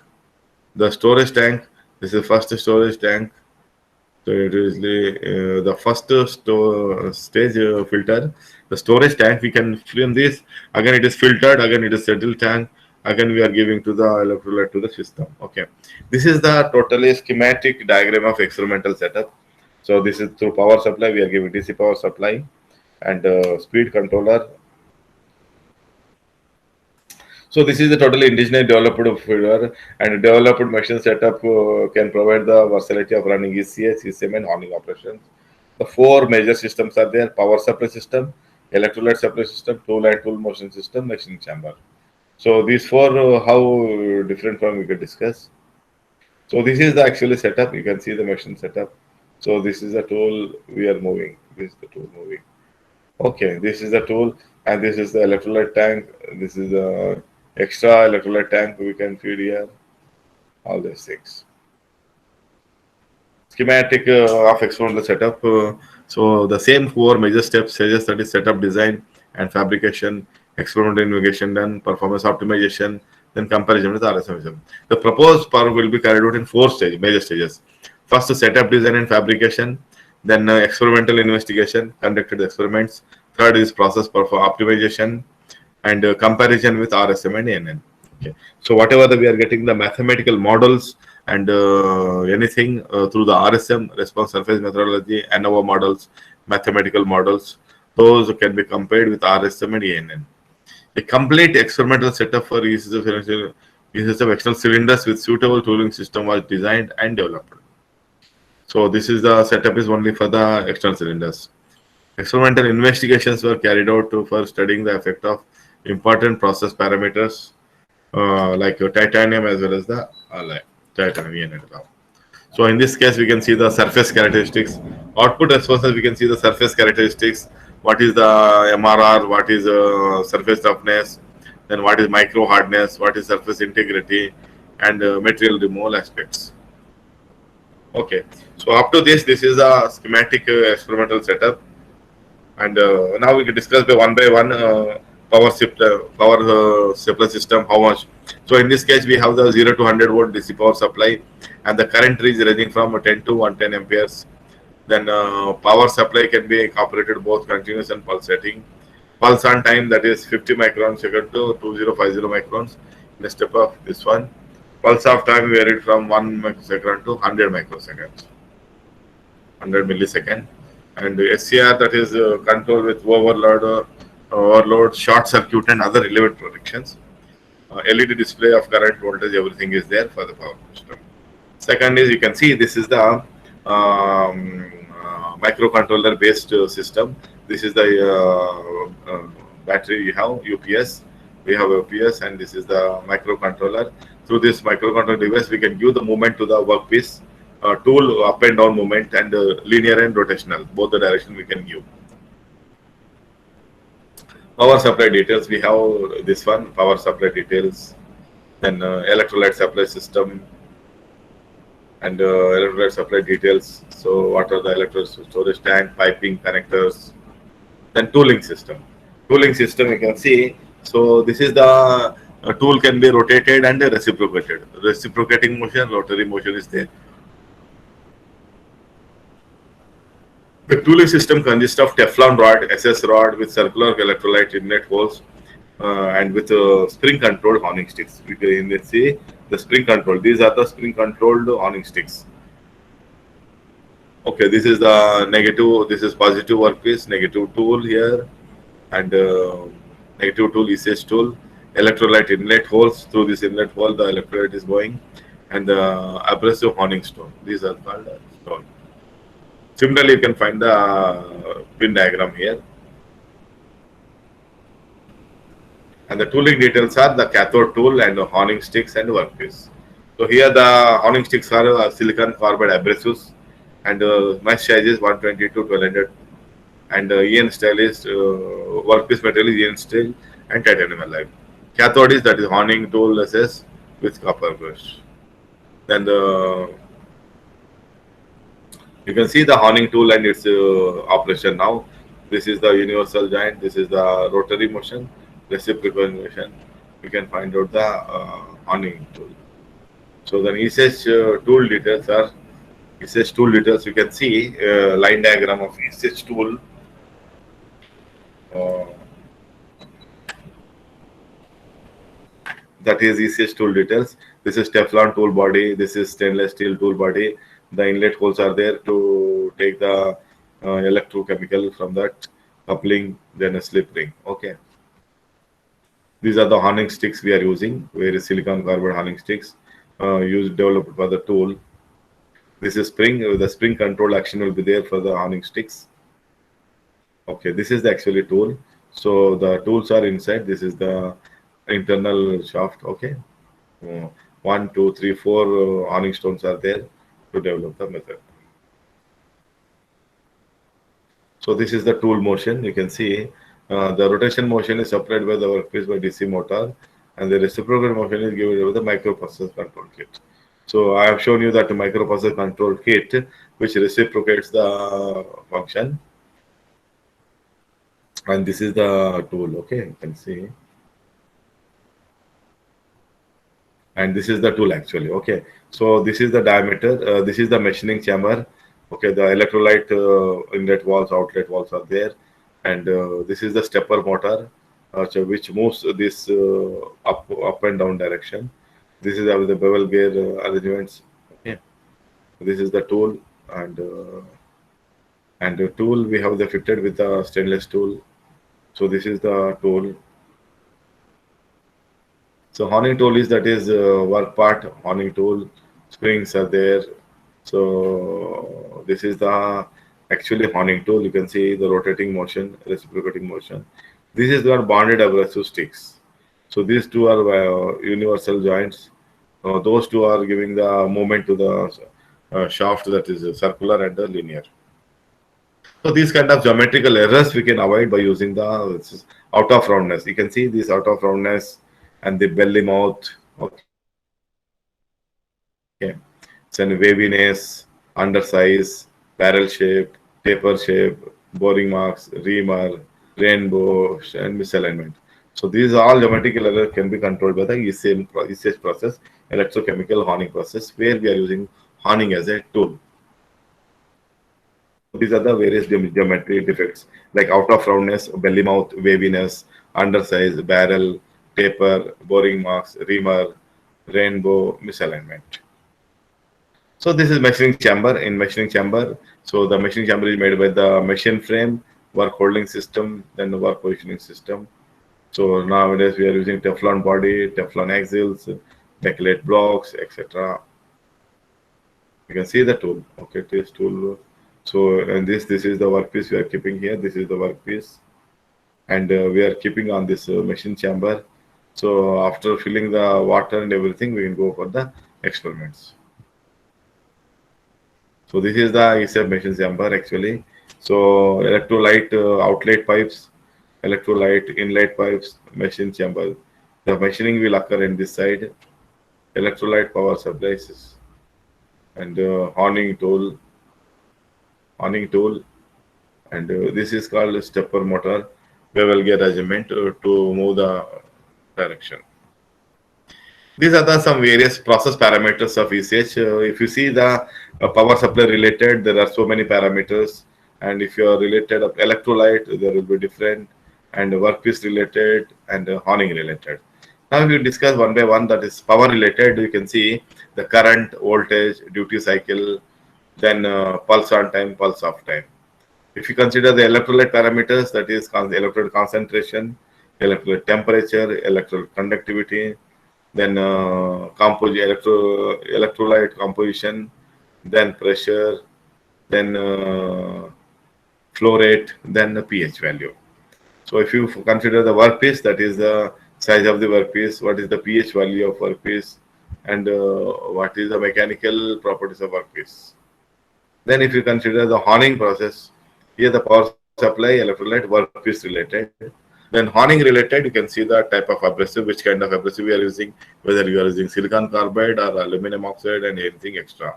The storage tank, this is first storage tank. So it is the first stage filter. The storage tank, we can film this. Again, it is filtered. Again, it is settled tank. Again, we are giving to the electrolyte to the system. Okay. This is the totally schematic diagram of experimental setup. So this is through power supply. We are giving DC power supply and speed controller. So this is the totally indigenously developed feeder, and developed machine setup can provide the versatility of running ECS, ECM, and honing operations. The four major systems are there: power supply system, electrolyte supply system, tool and tool motion system, machine chamber. So these four, how different from we could discuss. So this is the actually setup. You can see the machine setup. So this is the tool we are moving. This is the tool moving. Okay, this is the tool, and this is the electrolyte tank. This is the extra electrolyte tank we can feed here. All these things. Schematic of experimental setup. So the same four major steps suggest that is setup, design, and fabrication, experimental investigation, done, performance optimization, then comparison with RSM. The proposed power will be carried out in four major stages. First, setup, design, and fabrication. Then experimental investigation, conducted experiments. Third is process optimization and comparison with RSM and ANN. Okay. So whatever we are getting the mathematical models and anything through the RSM, response surface methodology, ANOVA models, mathematical models, those can be compared with RSM and ANN. A complete experimental setup for uses of external cylinders with suitable tooling system was designed and developed. So this is the setup is only for the external cylinders. Experimental investigations were carried out for studying the effect of important process parameters like titanium as well as the titanium. So in this case, we can see the surface characteristics. Output responses, we can see the surface characteristics. What is the MRR? What is surface toughness? Then what is micro hardness? What is surface integrity? And material removal aspects. Okay. So up to this is a schematic experimental setup. And now we can discuss by one power supply system, how much. So in this case, we have the 0 to 100 volt DC power supply, and the current is ranging from 10 to 110 amperes. Then power supply can be operated both continuous and pulsating. Pulse on time, that is 50 microns second to 2050 microns in the step of this one. Pulse of time varied from 1 microsecond to 100 microseconds, 100 millisecond. And SCR, that is control with overload, short circuit, and other relevant predictions. LED display of current, voltage, everything is there for the power system. Second is, you can see this is the microcontroller based system. This is the battery, we have UPS. We have UPS, and this is the microcontroller. Through this microcontroller device, we can give the movement to the workpiece. Tool up and down movement, and linear and rotational, both the direction we can give. Power supply details, we have this one, power supply details, then electrolyte supply system, and electrolyte supply details. So what are the electrolyte storage tank, piping, connectors, then tooling system. Tooling system you can see. So this is the tool can be rotated and reciprocated. Reciprocating motion, rotary motion is there. The tooling system consists of Teflon rod, SS rod with circular electrolyte inlet holes, and with spring controlled honing sticks. We can see the spring control. These are the spring controlled honing sticks. Okay, this is the negative, this is positive workpiece, negative tool here, and negative tool, ECH tool, electrolyte inlet holes. Through this inlet hole, the electrolyte is going, and the abrasive honing stone. These are called stone. Similarly, you can find the pin diagram here. And the tooling details are the cathode tool and the honing sticks and workpiece. So here the honing sticks are silicon carbide abrasives, and mesh size is 120 to 1200, and EN style is workpiece material is EN steel and titanium alloy. Cathode is, that is honing tool SS with copper brush. Then you can see the honing tool and its operation now. This is the universal joint. This is the rotary motion, reciprocal motion. You can find out the honing tool. So the ECH tool details are ECH tool details. You can see line diagram of ECH tool. That is ECH tool details. This is Teflon tool body. This is stainless steel tool body. The inlet holes are there to take the electrochemical from that, coupling, then a slip ring. Okay. These are the honing sticks we are using, where silicon carbide honing sticks developed for the tool. This is spring. The spring control action will be there for the honing sticks. Okay, this is the actually tool. So the tools are inside. This is the internal shaft. Okay, 1, 2, 3, 4 honing stones are there to develop the method. So this is the tool motion. You can see the rotation motion is supplied by the workpiece by DC motor, and the reciprocal motion is given by the microprocessor control kit. So I have shown you that the microprocessor control kit, which reciprocates the function, and this is the tool. Okay, you can see, and this is the tool actually. Okay, so this is the diameter. This is the machining chamber. Okay, the electrolyte inlet valves, outlet valves are there, and this is the stepper motor, which moves this up and down direction. This is the bevel gear arrangements. Okay, this is the tool, and the tool we have the fitted with the stainless tool. So this is the tool. So honing tool is, that is work part honing tool. Springs are there. So this is the actually honing tool. You can see the rotating motion, reciprocating motion. This is the bonded abrasive sticks. So these two are universal joints. Those two are giving the movement to the shaft, that is circular and the linear. So these kind of geometrical errors we can avoid by using the out of roundness. You can see this out of roundness and the belly mouth. Okay. It's an waviness, undersize, barrel shape, taper shape, boring marks, reamer, rainbow, and misalignment. So these all geometrical errors can be controlled by the ECH process, electrochemical honing process, where we are using honing as a tool. These are the various geometry defects like out of roundness, belly mouth, waviness, undersize, barrel, taper, boring marks, reamer, rainbow, misalignment. So this is machining chamber. In machining chamber, so the machining chamber is made by the machine frame, work holding system, then the work positioning system. So nowadays we are using Teflon body, Teflon axles, backlight blocks, etc. You can see the tool. Okay, this tool. So and this is the workpiece we are keeping here. This is the workpiece. and we are keeping on this machine chamber. So after filling the water and everything, we can go for the experiments. So this is the ESF machine chamber actually. So electrolyte outlet pipes, electrolyte inlet pipes, machine chamber. The machining will occur in this side. Electrolyte power supplies and honing tool, and this is called stepper motor. We will get adjustment to move the direction. These are some various process parameters of ECH. If you see the power supply related, there are so many parameters. And if you are related of electrolyte, there will be different, and workpiece related and honing related. Now we will discuss one by one. That is power related. You can see the current, voltage, duty cycle, then pulse on time, pulse off time. If you consider the electrolyte parameters, that is electrolyte concentration, electrolyte temperature, electrolyte conductivity, then electrolyte composition, then pressure, then flow rate, then the pH value. So if you consider the workpiece, that is the size of the workpiece, what is the pH value of workpiece, and what is the mechanical properties of workpiece. Then if you consider the honing process, here the power supply, electrolyte, workpiece related. Then honing related, you can see the type of abrasive, which kind of abrasive we are using, whether you are using silicon carbide or aluminum oxide and anything extra.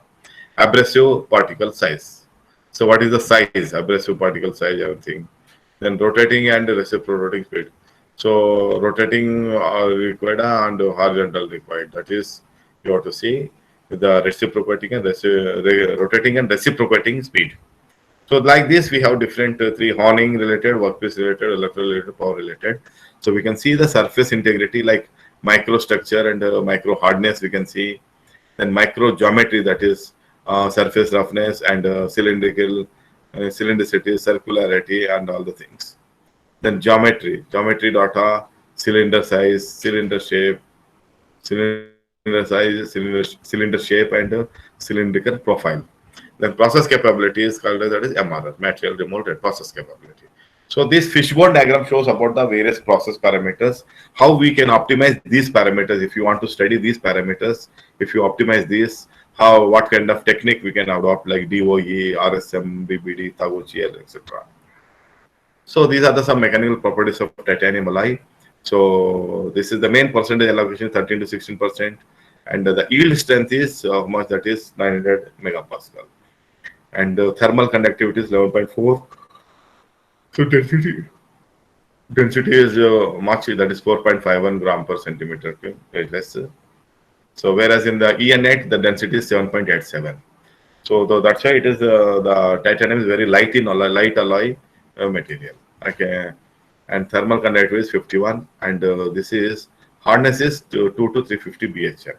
Abrasive particle size. So what is the size, abrasive particle size, everything. Then rotating and reciprocating speed. So rotating required and horizontal required. That is, you have to see the reciprocating and rotating and reciprocating speed. So like this, we have different three honing related, workpiece related, electrical related, power related. So we can see the surface integrity like microstructure and micro hardness we can see. Then micro geometry, that is surface roughness and cylindrical cylindricity, circularity and all the things. Then geometry data, cylinder size, cylinder shape, cylinder shape and cylindrical profile. Then process capability is called as, that is MRR, material remote and process capability. So this fishbone diagram shows about the various process parameters, how we can optimize these parameters. If you want to study these parameters, if you optimize these, what kind of technique we can adopt, like DOE, RSM, BBD, Taguchi, etc. So these are some mechanical properties of titanium alloy. So this is the main percentage allocation, 13 to 16%, and the yield strength is how much, that is 900 megapascal, and the thermal conductivity is 11.4. So density is much, that is 4.51 gram per centimeter cube, less. So whereas in the EN8 the density is 7.87. So that's why it is the titanium is very light in light alloy material. Okay, and thermal conductivity is 51, and this is hardness is 2 to 350 BHM.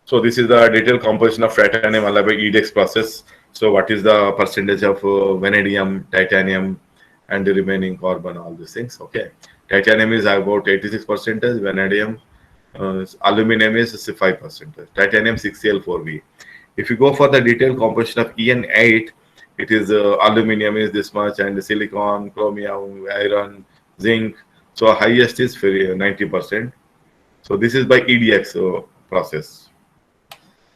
So this is the detailed composition of titanium alloy by EDX process. So what is the percentage of vanadium, titanium, and the remaining carbon, all these things. Okay, titanium is about 86%, vanadium, aluminum is 5%, titanium 6Al4V. If you go for the detailed composition of EN8, it is aluminum is this much, and silicon, chromium, iron, zinc. So highest is 90%. So this is by EDX process.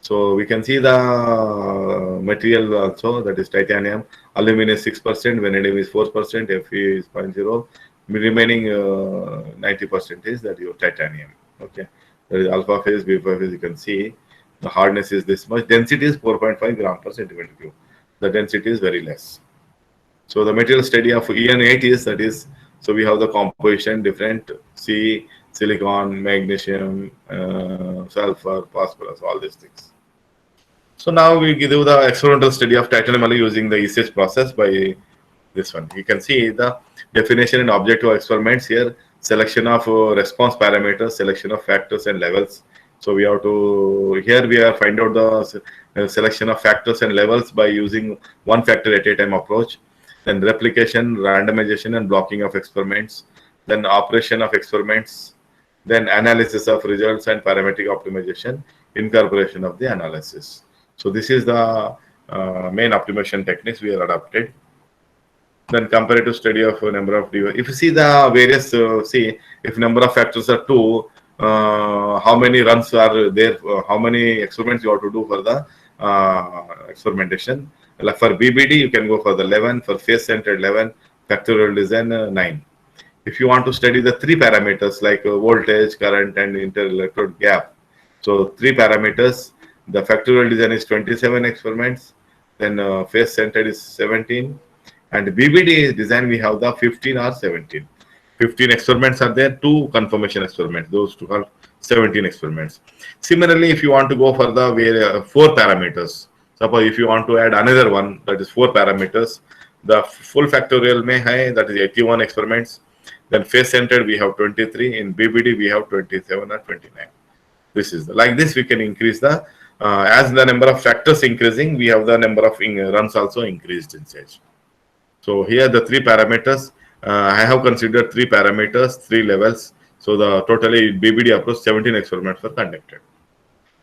So we can see the material also, that is titanium. Aluminum is 6%, vanadium is 4%, Fe is 0.0. Remaining 90% is that your titanium. Okay, that is alpha phase, beta phase. You can see the hardness is this much. Density is 4.5 gram per centimeter cube. The density is very less. So the material study of EN8 is, that is, so we have the composition different, C, silicon, magnesium, sulfur, phosphorus, all these things. So now we do the experimental study of titanium alloy using the ECH process by this one. You can see the definition and objective experiments here, selection of response parameters, selection of factors and levels. So we have to, here we are find out the selection of factors and levels by using one factor at a time approach, then replication, randomization and blocking of experiments, then operation of experiments, then analysis of results and parametric optimization, incorporation of the analysis. So this is the main optimization techniques we are adopted. Then comparative study of number of devices. If you see the various, see if number of factors are 2, how many runs are there, how many experiments you have to do for the experimentation. Like for BBD, you can go for the 11, for face-centered 11, factorial design 9. If you want to study the 3 parameters like voltage, current, and interelectrode gap, so 3 parameters, the factorial design is 27 experiments, then face-centered is 17, and BBD design we have the 15 or 17. 15 experiments are there, 2 confirmation experiments, those 2 are 17 experiments. Similarly, if you want to go for the 4 parameters, suppose if you want to add another one, that is 4 parameters, the full factorial may high, that is 81 experiments. Then face-centered we have 23, in BBD we have 27 or 29. This is like this we can increase the, as the number of factors increasing, we have the number of runs also increased in stage. So here the 3 parameters, I have considered 3 parameters, 3 levels. So the totally BBD approach 17 experiments were conducted.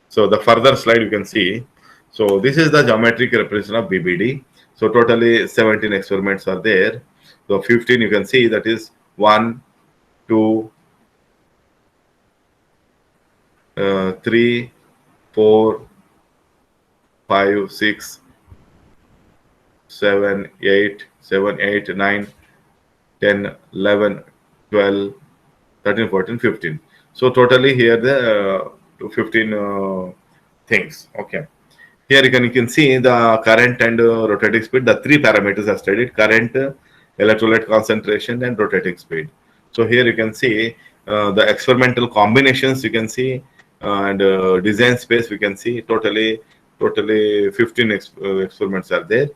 So the further slide you can see. So this is the geometric representation of BBD. So totally 17 experiments are there. So 15 you can see, that is 1, 2, 3, 4, 5, 6, 7, 8, 9, 10, 11, 12, 13, 14, 15. So totally here the 15 things. Okay. Here you can see the current and rotating speed. The 3 parameters are studied: current, electrolyte concentration, and rotating speed. So here you can see the experimental combinations. You can see and design space. We can see totally 15 experiments are there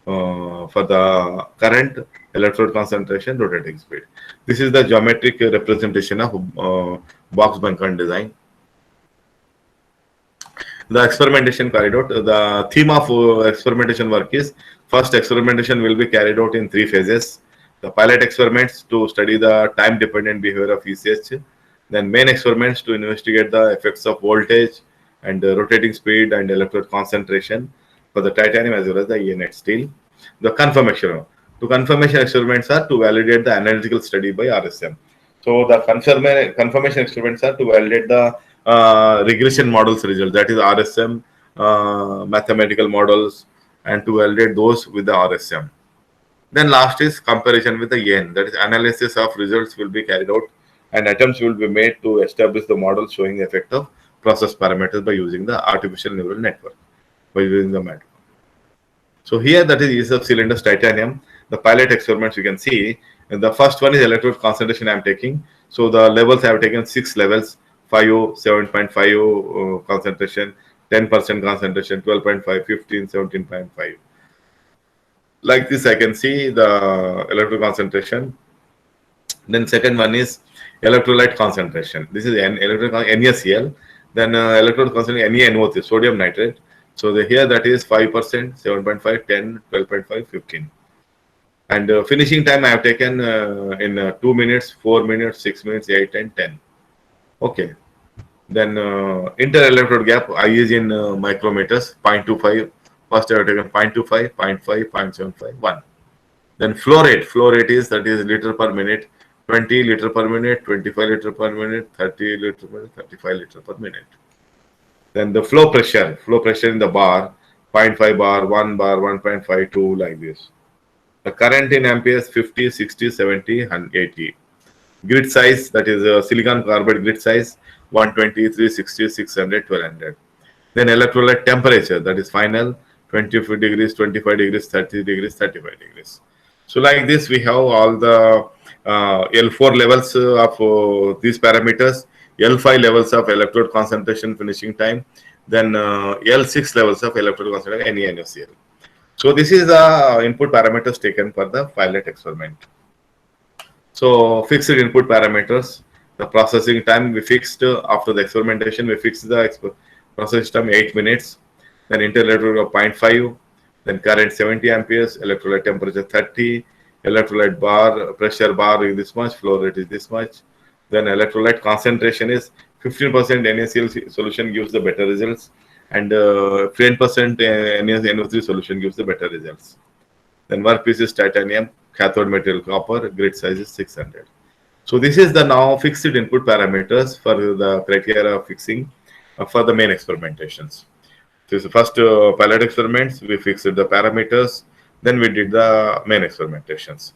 for the current, electrode concentration, rotating speed. This is the geometric representation of Box-Buncombe design. The experimentation carried out. The theme of experimentation work is: first, experimentation will be carried out in 3 phases. The pilot experiments to study the time-dependent behavior of ECH. Then main experiments to investigate the effects of voltage and rotating speed and electrode concentration for the titanium as well as the ENet steel. The confirmation. The confirmation experiments are to validate the analytical study by RSM. So the confirmation experiments are to validate the regression models result, that is RSM mathematical models, and to validate those with the RSM. Then last is comparison with the EN, that is analysis of results will be carried out and attempts will be made to establish the model showing the effect of process parameters by using the artificial neural network, by using the math. So here that is of cylinders titanium. The pilot experiments you can see, and the first one is electrode concentration I am taking. So the levels I have taken 6 levels: 5O, 7.5O concentration, 10% concentration, 12.5, 15, 17.5. Like this I can see the electrode concentration. Then second one is electrolyte concentration. This is NaCl. Then electrode concentration NaNO3, sodium nitrate. So here that is 5%, 7.5, 10, 12.5, 15. And finishing time I have taken in 2 minutes, 4 minutes, 6 minutes, 8 and 10. Okay. Then inter-electrode gap, I is in micrometers, 0.25. First I have taken 0.25, 0.5, 0.75, 1. Then flow rate is, that is liter per minute, 20 liter per minute, 25 liter per minute, 30 liter per minute, 35 liter per minute. Then the flow pressure in the bar, 0.5 bar, 1 bar, 1.5, 2, like this. The current in amperes, 50, 60, 70, and 80. Grid size, that is silicon carbide grid size, 120, 360, 600, 1200. Then electrolyte temperature, that is final, 24 degrees, 25 degrees, 30 degrees, 35 degrees. So like this, we have all the L4 levels of these parameters, L5 levels of electrode concentration finishing time, then L6 levels of electrode concentration, NaNOCl. So this is the input parameters taken for the pilot experiment. So fixed input parameters, the processing time we fixed after the experimentation, we fixed the process time 8 minutes, then interelectrode of 0.5, then current 70 amperes, electrolyte temperature 30, electrolyte bar, pressure bar is this much, flow rate is this much. Then electrolyte concentration is 15% NaCl solution gives the better results, and 10% NaNO3 solution gives the better results. Then workpiece is titanium, cathode material copper, grid size is 600. So this is the now fixed input parameters for the criteria of fixing for the main experimentations. So the first pilot experiments, we fixed the parameters, then we did the main experimentations.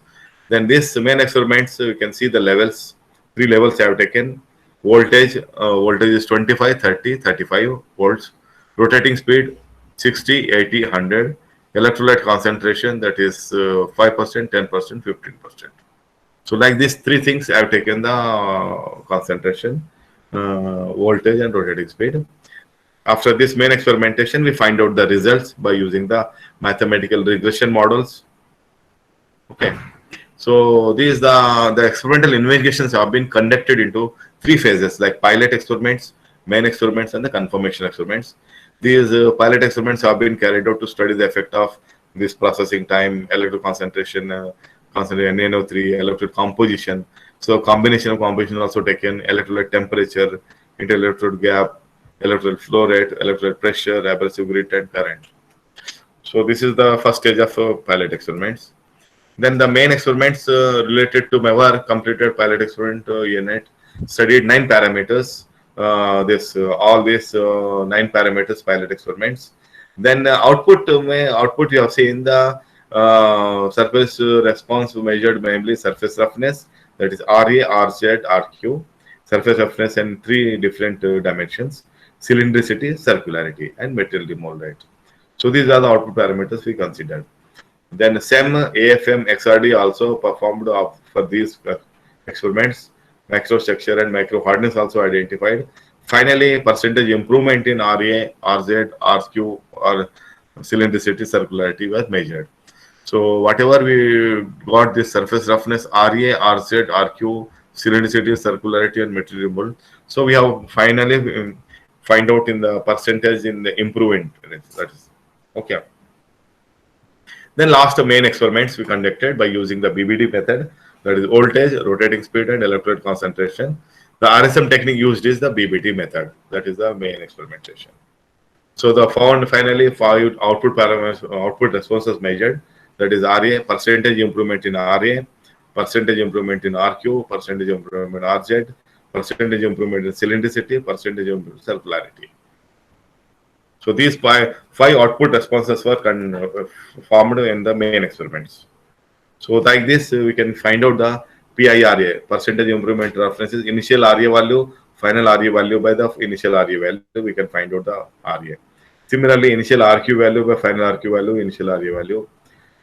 Then this main experiments, you can see the levels, 3 levels I have taken. Voltage, voltage is 25, 30, 35 volts. Rotating speed, 60, 80, 100. Electrolyte concentration, that is 5%, 10%, 15%. So like these 3 things, I have taken the concentration, voltage and rotating speed. After this main experimentation, we find out the results by using the mathematical regression models. Okay. So these the experimental investigations have been conducted into 3 phases, like pilot experiments, main experiments, and the confirmation experiments. These pilot experiments have been carried out to study the effect of this processing time, electron concentration, concentration NaO3, electrode composition. So combination of composition also taken, electrolyte temperature, inter-electrode gap, electrolyte flow rate, electrolyte pressure, abrasive grit, and current. So this is the first stage of pilot experiments. Then the main experiments related to MEVAR completed pilot experiment unit studied 9 parameters. All these 9 parameters pilot experiments. Then output you have seen the surface response measured mainly surface roughness, that is RA, RZ, RQ. Surface roughness in 3 different dimensions: cylindricity, circularity, and material demol rate. So these are the output parameters we considered. Then SEM, AFM, XRD also performed for these experiments. Microstructure and micro hardness also identified. Finally, percentage improvement in RA, RZ, RQ, or cylindricity, circularity was measured. So whatever we got, this surface roughness, RA, RZ, RQ, cylindricity, circularity, and material demol. So we have finally find out in the percentage in the improvement. That is okay. Then last main experiments we conducted by using the BBD method, that is voltage, rotating speed, and electrolyte concentration. The RSM technique used is the BBD method. That is the main experimentation. So the finally 5 output parameters, output responses measured. That is RA, percentage improvement in RA, percentage improvement in RQ, percentage improvement in RZ, percentage improvement in cylindricity, percentage improvement in circularity. So these 5 output responses were formed in the main experiments. So like this, we can find out the PIRA, percentage improvement references, initial RA value, final RA value by the initial RA value, we can find out the RA. Similarly, initial RQ value by final RQ value, initial RA value,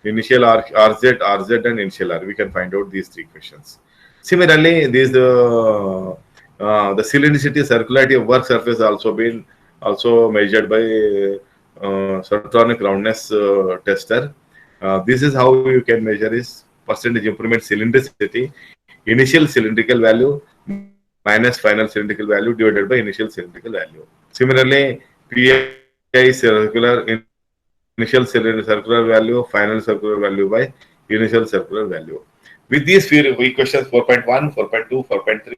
initial RZ, RZ, and initial R. We can find out these 3 questions. Similarly, these the cylindricity, circularity of work surface also measured by subtronic roundness tester. This is how you can measure is percentage improvement cylindricity, initial cylindrical value minus final cylindrical value divided by initial cylindrical value. Similarly, PI circular, initial circular value, final circular value by initial circular value. With these few equations 4.1, 4.2, 4.3,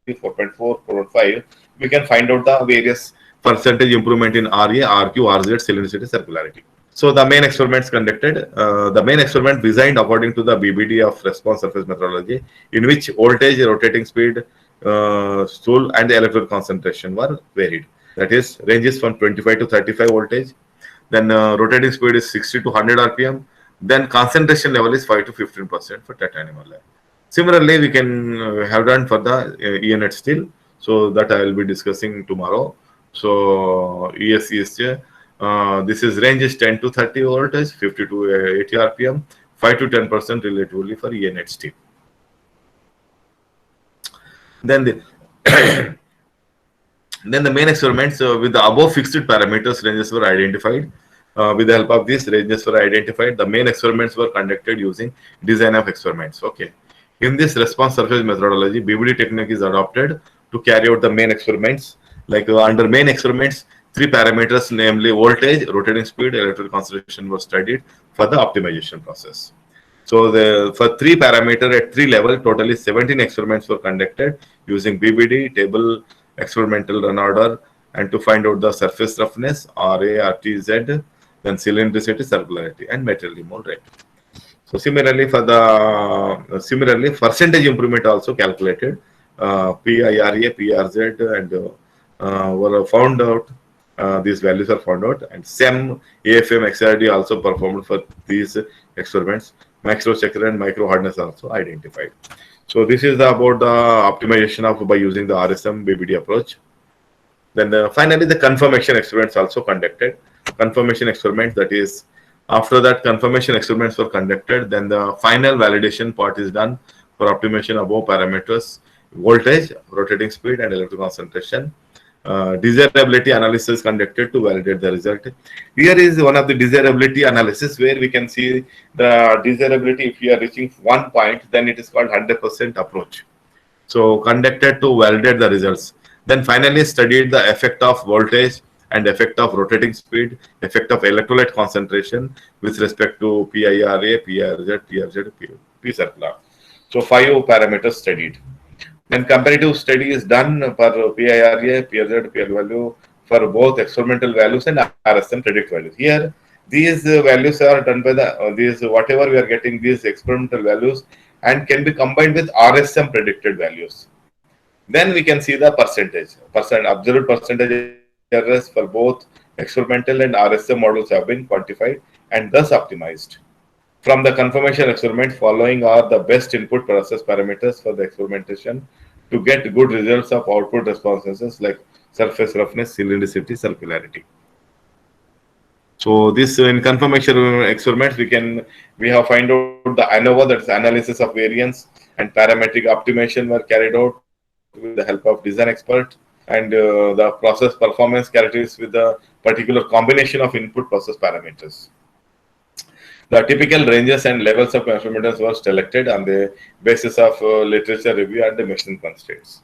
4.4, 4.5, we can find out the various percentage improvement in RA, RQ, RZ, cylindricity, circularity. So the main experiments conducted, the main experiment designed according to the BBD of response surface methodology, in which voltage, rotating speed, stool, and the electrode concentration were varied. That is, ranges from 25 to 35 voltage. Then rotating speed is 60 to 100 RPM. Then concentration level is 5 to 15% for titanium alloy. Similarly, we can have done for the ENet steel. So that I will be discussing tomorrow. So ESCSJ, this is range is 10 to 30 voltage, 50 to 80 RPM, 5 to 10% relatively for ENet steel. Then the then the main experiments with the above fixed parameters ranges were identified. With the help of these ranges were identified, the main experiments were conducted using design of experiments. Okay. In this response surface methodology, BBD technique is adopted to carry out the main experiments. Like under main experiments, 3 parameters, namely voltage, rotating speed, electrical concentration, was studied for the optimization process. So for 3 parameter at 3 level, totally 17 experiments were conducted using BBD, table, experimental run order, and to find out the surface roughness, RA, RTZ, then cylindricity, circularity, and material demol rate. So similarly percentage improvement also calculated. PIRA, PRZ, and were found out. These values are found out, and SEM, AFM, XRD also performed for these experiments. Macro checker and micro hardness also identified. So this is about the optimization of by using the RSM BBD approach. Then finally, the confirmation experiments also conducted. Confirmation experiments, that is, after that confirmation experiments were conducted, then the final validation part is done for optimization above parameters: voltage, rotating speed, and electrical concentration. Desirability analysis conducted to validate the result. Here is one of the desirability analysis where we can see the desirability. If we are reaching one point, then it is called 100% approach. So conducted to validate the results. Then finally studied the effect of voltage and effect of rotating speed, effect of electrolyte concentration with respect to PIRA, PRZ, PRZ, P circular. So 5 parameters studied. Then comparative study is done for PIRA, PRZ, PL value for both experimental values and RSM predict values. Here, these values are done by the these whatever we are getting these experimental values and can be combined with RSM predicted values. Then we can see the observed percentage errors for both experimental and RSM models have been quantified and thus optimized. From the confirmation experiment, following are the best input process parameters for the experimentation to get good results of output responses like surface roughness, cylindricity, circularity. So this in confirmation experiments we have find out the ANOVA, that's analysis of variance, and parametric optimization were carried out with the help of design expert, and the process performance characteristics with the particular combination of input process parameters. The typical ranges and levels of parameters were selected on the basis of literature review and the machine constraints.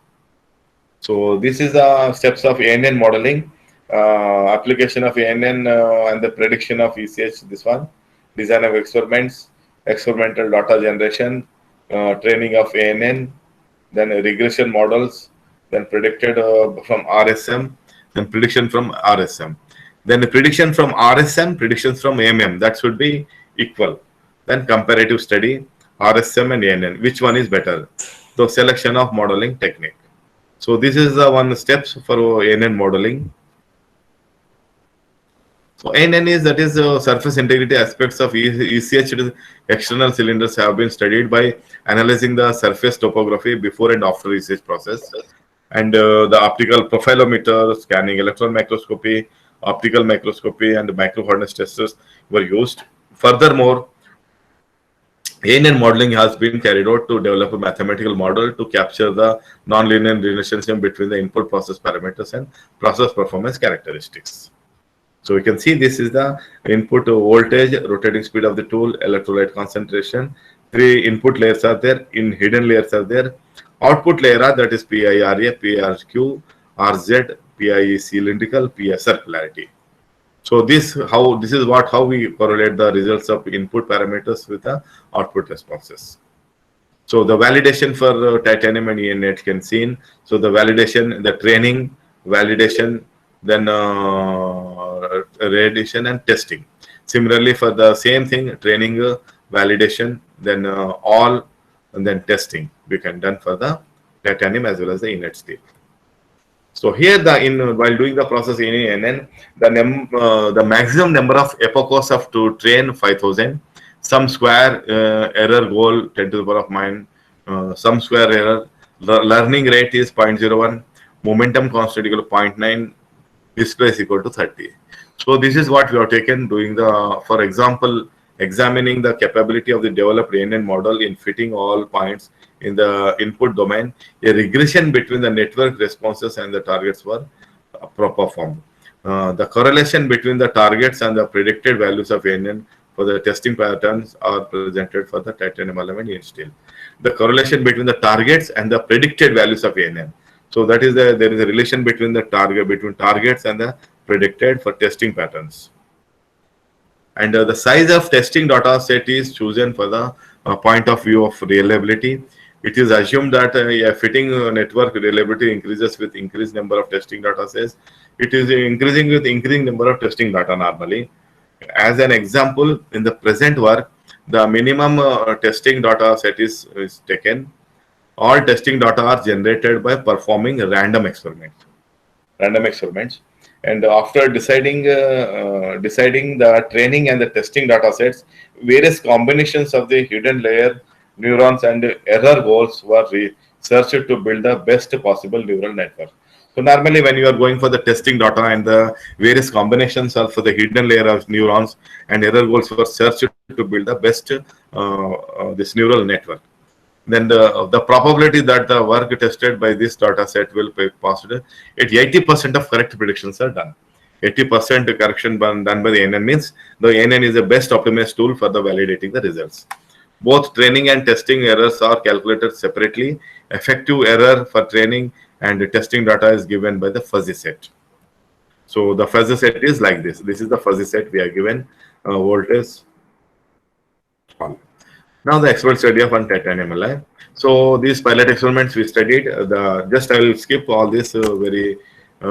So this is the steps of ANN modeling, application of ANN and the prediction of ECH. This one, design of experiments, experimental data generation, training of ANN, then regression models, then predicted from RSM, then prediction from RSM. Then the prediction from RSM, predictions from AMM, that should be equal. Then comparative study, RSM and ANN, which one is better? So selection of modeling technique. So this is the one steps for ANN modeling. So ANN is, that is surface integrity aspects of ECH external cylinders have been studied by analyzing the surface topography before and after ECH process, and the optical profilometer, scanning electron microscopy, optical microscopy, and micro hardness testers were used. Furthermore, ANN modeling has been carried out to develop a mathematical model to capture the nonlinear relationship between the input process parameters and process performance characteristics. So we can see this is the input voltage, rotating speed of the tool, electrolyte concentration. 3 input layers are there, in hidden layers are there. Output layer, that is PIRA, PRQ, RZ, PI cylindrical, PI circularity. So this is how we correlate the results of input parameters with the output responses. So the validation for titanium and ENH can seen. So the validation, the training, validation, then radiation and testing. Similarly, for the same thing, training, validation, then all, and then testing we can done for the titanium as well as the ENH steel. So here while doing the process in ANN, the maximum number of epochs of to train 5000, some square error goal 10 to the power of -, some square error, learning rate is 0.01, momentum constant equal to 0.9, display is equal to 30. So this is what we have taken doing for example, examining the capability of the developed ANN model in fitting all points in the input domain. A regression between the network responses and the targets were performed. The correlation between the targets and the predicted values of ANN for the testing patterns are presented for the titanium element in steel. The correlation between the targets and the predicted values of ANN. So that is there is a relation between targets and the predicted for testing patterns. And the size of testing data set is chosen for the point of view of reliability. It is assumed that a fitting network reliability increases with increased number of testing data sets. It is increasing with increasing number of testing data normally. As an example, in the present work, the minimum testing data set is taken. All testing data are generated by performing random experiments. Random experiments, and after deciding the training and the testing data sets, various combinations of the hidden layer neurons and error goals were researched to build the best possible neural network. So normally when you are going for the testing data and the various combinations of the hidden layer of neurons and error goals were searched to build the best this neural network, then the probability that the work tested by this data set will be positive, at 80% of correct predictions are done. 80% correction done by the NN means the NN is the best optimized tool for the validating the results. Both training and testing errors are calculated separately. Effective error for training and testing data is given by the fuzzy set. So the fuzzy set is like this. This is the fuzzy set we are given voltage. Now the expert study of untightened MLI. So these pilot experiments we studied. I will skip all this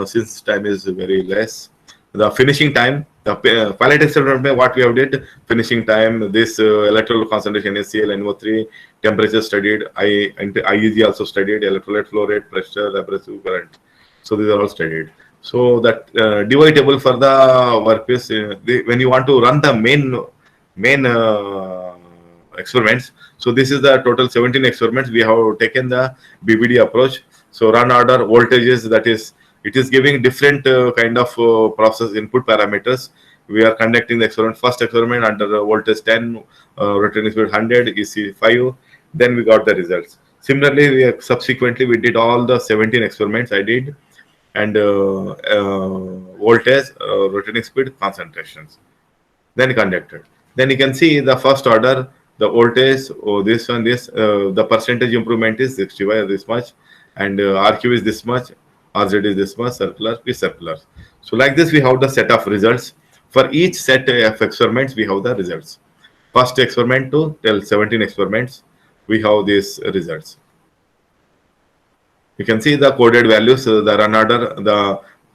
since time is very less. The finishing time, the pilot experiment, what we have did, finishing time, this electrical concentration, SCl, NO3, temperature studied, IEG also studied, electrolyte flow rate, pressure, abrasive current. So these are all studied. So that DY table for the workpiece, when you want to run the main experiments. So this is the total 17 experiments. We have taken the BBD approach. So run order voltages, that is, it is giving different kind of process input parameters. We are conducting the experiment. First experiment under voltage 10, rotating speed 100, EC 5. Then we got the results. Similarly, subsequently we did all the 17 experiments I did, and voltage, rotating speed, concentrations. Then conducted. Then you can see the first order, the voltage, this one, the percentage improvement is 65, this much, and RQ is this much, RZ is this much, circular, P circular. So like this, we have the set of results. For each set of experiments, we have the results. First experiment to till 17 experiments, we have these results. You can see the coded values, the run order,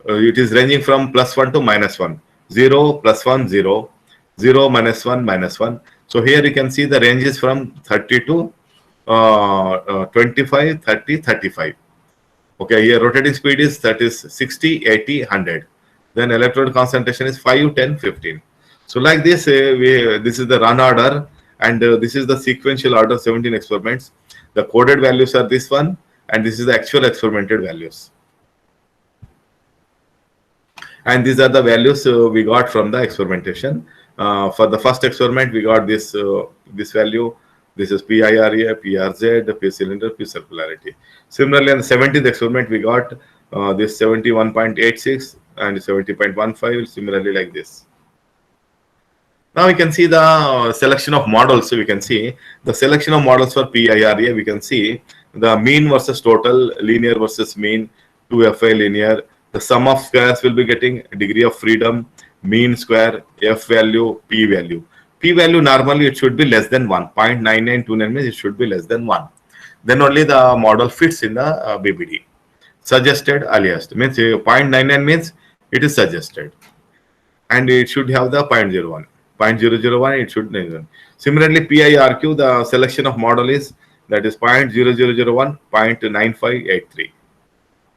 it is ranging from +1 to -1, 0, +1, 0, 0, -1, -1. So here you can see the range is from 30 to 25, 30, 35. Okay, here rotating speed is 60, 80, 100. Then electrode concentration is 5, 10, 15. So like this, this is the run order, and this is the sequential order 17 experiments. The coded values are this one, and this is the actual experimented values. And these are the values we got from the experimentation. For the first experiment, we got this value. This is PIRA, PRZ, P cylinder, P circularity. Similarly, on the 17th experiment, we got this 71.86 and 70.15. Similarly, like this. Now we can see the selection of models. So we can see the selection of models for PIRA. We can see the mean versus total, linear versus mean, 2FI linear. The sum of squares will be getting degree of freedom, mean square, F value, P value. P value normally it should be less than 1. 0.9929 means it should be less than 1. Then only the model fits in the BBD. Suggested earliest means 0.99 means it is suggested, and it should have the 0.01. 0.001 it should not. Similarly, PIRQ, the selection of model is that is 0.0001, 0.9583.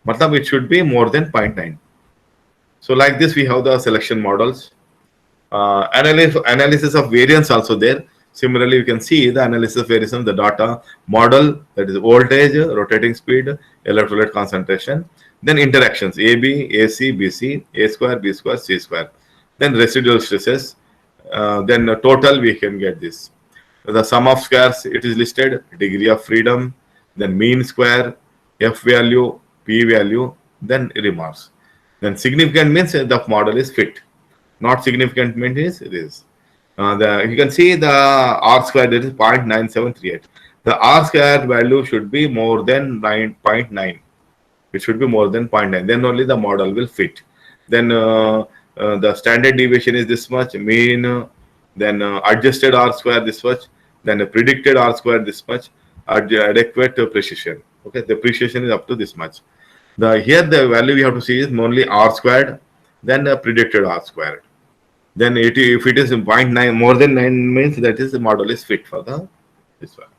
Matlab it should be more than 0.9. So like this we have the selection models. Analysis of variance also there. Similarly, you can see the analysis of variance of the data model, that is voltage, rotating speed, electrolyte concentration. Then interactions AB, AC, BC, A square, B square, C square. Then residual stresses. Then total we can get this. The sum of squares it is listed, degree of freedom, then mean square, F value, P value, then remarks. Then significant means the model is fit. Not significant means it is. You can see the R square, that is 0.9738. The R square value should be more than 9.9. It should be more than 0.9. Then only the model will fit. Then the standard deviation is this much, mean, then adjusted R square this much, then predicted R square this much, adequate precision. Okay, the precision is up to this much. Here the value we have to see is only R squared, then predicted R squared. Then if it is 0.9 more than 9 means that is the model is fit for the this one.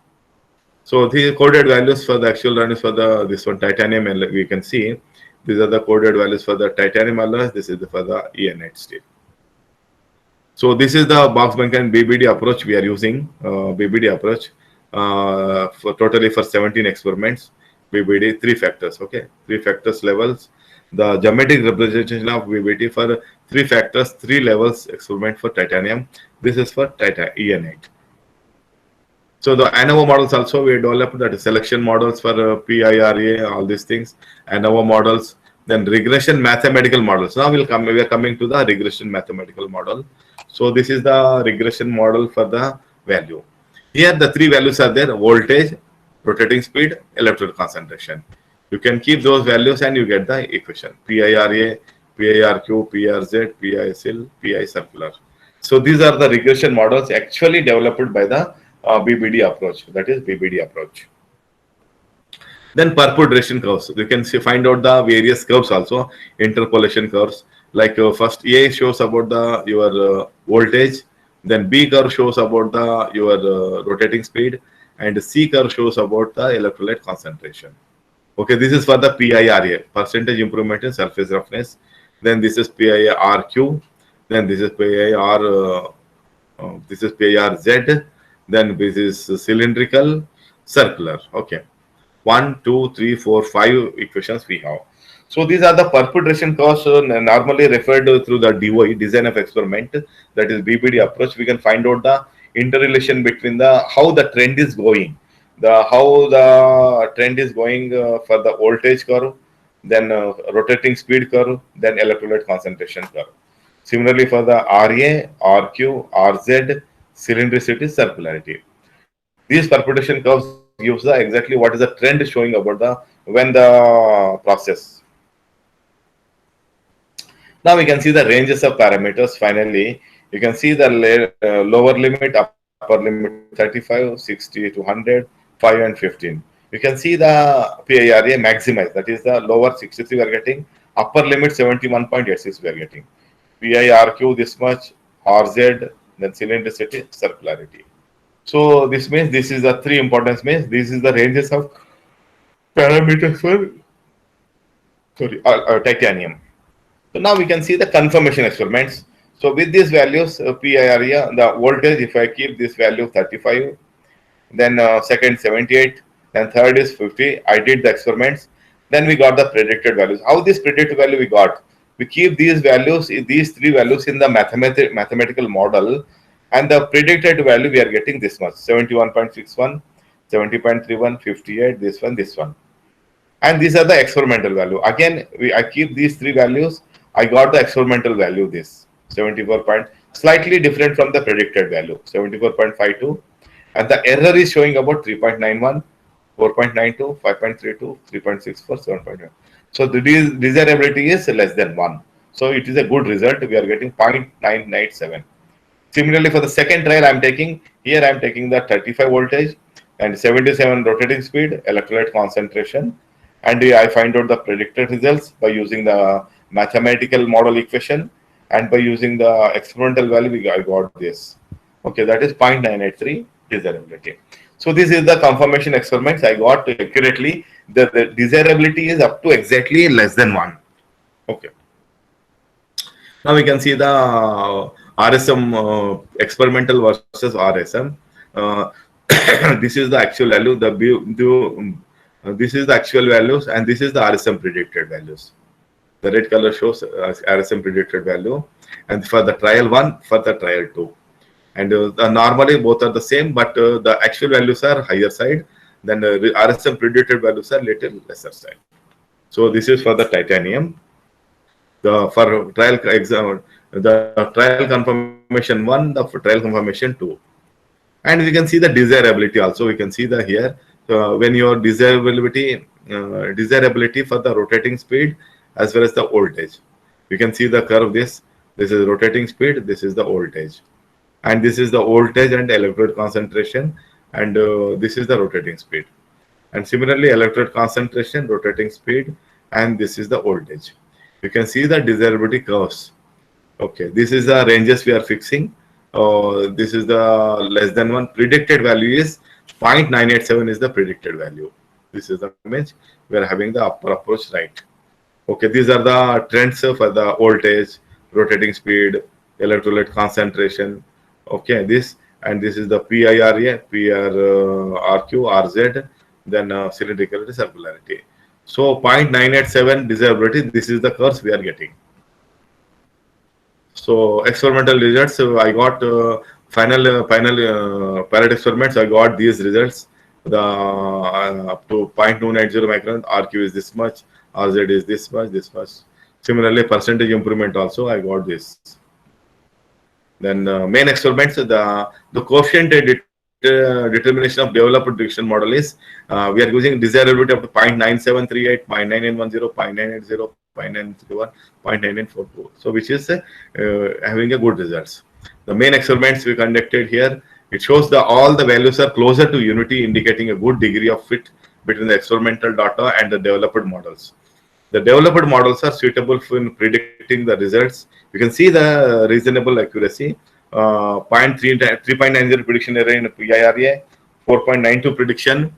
So the coded values for the actual run is for the this one titanium, and we can see these are the coded values for the titanium alloys. This is for the EN8 steel. So this is the box Bunker BBD approach we are using. BBD approach for totally for 17 experiments. BBD 3 factors. Okay, 3 factors levels. The geometric representation of BBD for 3 factors, 3 levels experiment for titanium. This is for EN8. So the ANOVA models also we developed that selection models for PIRA, all these things, ANOVA models, then regression mathematical models. Now we are coming to the regression mathematical model. So this is the regression model for the value. Here the 3 values are there: voltage, rotating speed, electrode concentration. You can keep those values and you get the equation: PIRA, PIRQ, PRZ, PISL, PI circular. So these are the regression models actually developed by the BBD approach, that is BBD approach. Then perturbation curves, you can see find out the various curves also, interpolation curves. Like first A shows about the your voltage, then B curve shows about the your rotating speed, and C curve shows about the electrolyte concentration. Okay, this is for the PIRA, percentage improvement in surface roughness. Then this is PIRQ, then this is this is PIRZ, then this is cylindrical, circular. Okay, 1, 2, 3, 4, 5 equations we have. So these are the perturbation curves normally referred to through the DOE, design of experiment, that is BBD approach. We can find out the interrelation between the how the trend is going, how the trend is going for the voltage curve, then rotating speed curve, then electrolyte concentration curve. Similarly for the RA, RQ, RZ, cylindricity, circularity. These perturbation curves gives the exactly what is the trend showing about the when the process. Now we can see the ranges of parameters. Finally, you can see the lower limit, upper limit 35, 60 to 100, 5 and 15. You can see the PIRA maximized, that is the lower 63 we are getting, upper limit 71.86 we are getting. PIRQ this much, RZ, then cylindricity, circularity. So this means this is the 3 importance means this is the ranges of parameters for titanium. So now we can see the confirmation experiments. So with these values, PIRA, the voltage, if I keep this value 35, then second 78, then third is 50. I did the experiments. Then we got the predicted values. How this predicted value we got? We keep these values, these 3 values in the mathematical model, and the predicted value we are getting this much: 71.61, 70.31, 58, this one. And these are the experimental value. Again, I keep these 3 values. I got the experimental value, this 74 point, slightly different from the predicted value, 74.52. And the error is showing about 3.91, 4.92, 5.32, 3.64, 7.1. So the desirability is less than 1. So it is a good result. We are getting 0.997. Similarly, for the second trial I am taking, here I am taking the 35 voltage and 77 rotating speed, electrolyte concentration, and I find out the predicted results by using the mathematical model equation, and by using the experimental value I got this. Okay, that is 0.983 desirability. So this is the confirmation experiments I got accurately. The desirability is up to exactly less than 1. Okay. Now we can see the RSM experimental versus RSM. This is the actual value. This is the actual values, and this is the RSM predicted values. The red color shows RSM predicted value, and for the trial 1, for the trial 2. And normally both are the same, but the actual values are higher side. Then RSM predicted values are little lesser side. So this is for the titanium. For trial exam, the trial confirmation 1, the trial confirmation 2. And we can see the desirability also. We can see the here when your desirability for the rotating speed as well as the voltage. You can see the curve. This is rotating speed. This is the voltage, and this is the voltage and electrode concentration, and this is the rotating speed. And similarly, electrode concentration, rotating speed, and this is the voltage. You can see the desirability curves. Okay, this is the ranges we are fixing. This is the less than one. Predicted value is 0.987 is the predicted value. This is the image. We are having the upper approach right. Okay, these are the trends for the voltage, rotating speed, electrolyte concentration. Okay, this and this is the PIRA, PRQ, RZ, then cylindricality, circularity. So 0.987 desirability, this is the curves we are getting. So experimental results, I got final pilot experiments. I got these results. The up to 0.290 micron, RQ is this much, RZ is this much, this much. Similarly, percentage improvement also I got this. Then main experiments, the coefficient determination of developed prediction model is we are using desirability up to 0.9738, 0.9910, 0.980, 0.931, 0.9942. So which is having a good results. The main experiments we conducted here, it shows that all the values are closer to unity, indicating a good degree of fit between the experimental data and the developed models. The developed models are suitable for predicting the results. You can see the reasonable accuracy. 3.90 prediction error in PIRA, 4.92 prediction,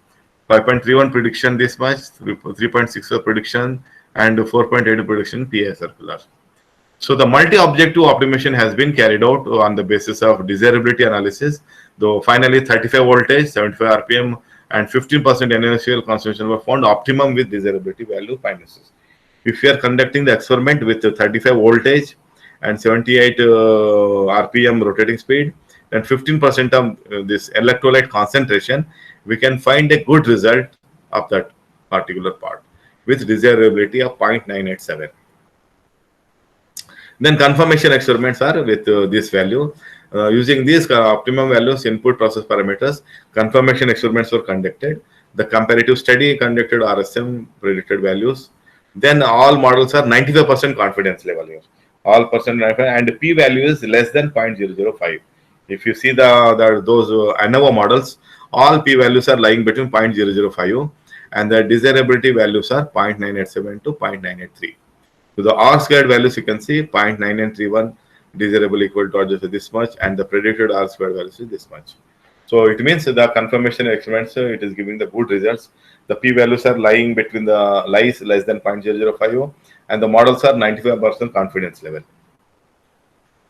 5.31 prediction this much, 3.6 prediction, and 4.8 prediction PI circular. So the multi-objective optimization has been carried out on the basis of desirability analysis. Though finally 35 voltage, 75 RPM, and 15% inertial consumption were found optimum with desirability value finances. If you are conducting the experiment with 35 voltage and 78 RPM rotating speed, then 15% of this electrolyte concentration, we can find a good result of that particular part with desirability of 0.987. Then confirmation experiments are with this value. Using these optimum values, input process parameters, confirmation experiments were conducted. The comparative study conducted RSM predicted values. Then all models are 95% confidence level here. All percent and p value is less than 0.005. If you see those ANOVA models, all p values are lying between 0.005 and the desirability values are 0.987 to 0.983. So the R squared values you can see 0.9931 desirable equal to this much, and the predicted R squared values is this much. So it means the confirmation experiments it is giving the good results. The p values are lying between the lies less than 0.005 and the models are 95% confidence level.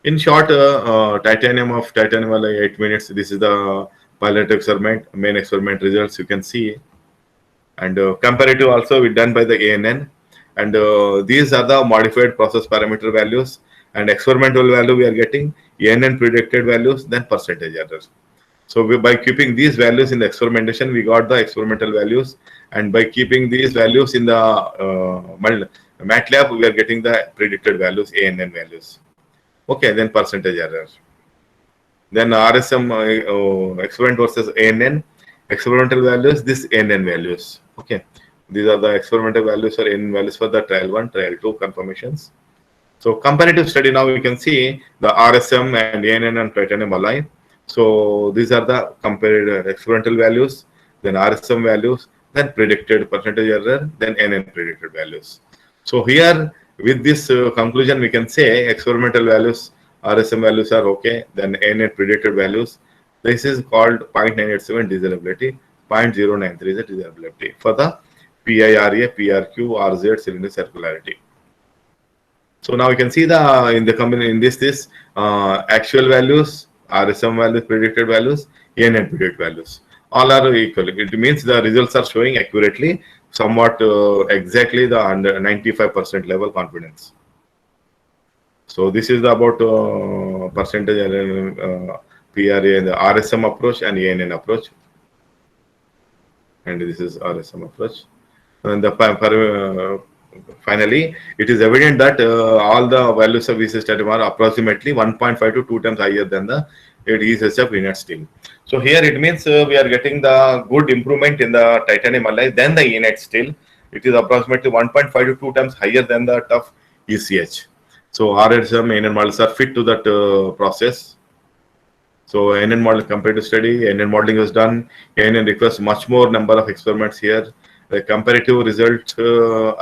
In short, titanium 8 minutes. This is the pilot experiment, main experiment results you can see, and comparative also done by the ANN. And these are the modified process parameter values and experimental value we are getting, ANN predicted values, then percentage errors. So by keeping these values in the experimentation, we got the experimental values, and by keeping these values in the MATLAB, we are getting the predicted values, ANN values. Okay, then percentage errors. Then RSM experiment versus ANN, experimental values, this ANN values. Okay. These are the experimental values or ANN values for the trial 1, trial 2 confirmations. So comparative study, now we can see the RSM and ANN and titanium alloy. So these are the compared experimental values, then RSM values, then predicted percentage error, then ANN predicted values. So here with this conclusion, we can say experimental values, RSM values are okay, then ANN predicted values. This is called 0.987 desirability, 0.093 is the desirability for the PIRA, PRQ, RZ, cylinder circularity. So now you can see in this actual values, RSM values, predicted values, ANN predicted values, all are equal. It means the results are showing accurately, somewhat exactly the under 95% level confidence. So this is about percentage PRA and the RSM approach and ANN approach, and this is RSM approach. And finally, it is evident that all the values of VC stadium are approximately 1.5 to 2 times higher than the ESHF linear steel. So here it means we are getting the good improvement in the titanium alloy than the ENET steel. It is approximately 1.5 to 2 times higher than the tough ECH. So RSM ANN models are fit to that process. So ANN model comparative study, ANN modeling is done. ANN requires much more number of experiments here. The comparative result,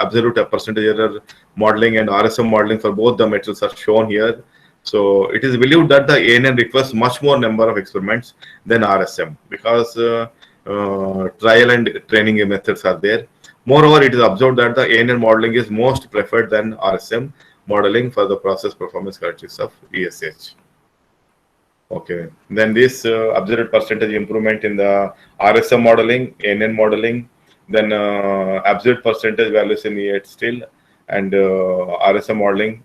absolute percentage error modeling and RSM modeling for both the metals are shown here. So it is believed that the ANN requires much more number of experiments than RSM because trial and training methods are there. Moreover, it is observed that the ANN modeling is most preferred than RSM modeling for the process performance characteristics of ESH. Okay, then this observed percentage improvement in the RSM modeling, ANN modeling, then observed percentage values in EH steel and RSM modeling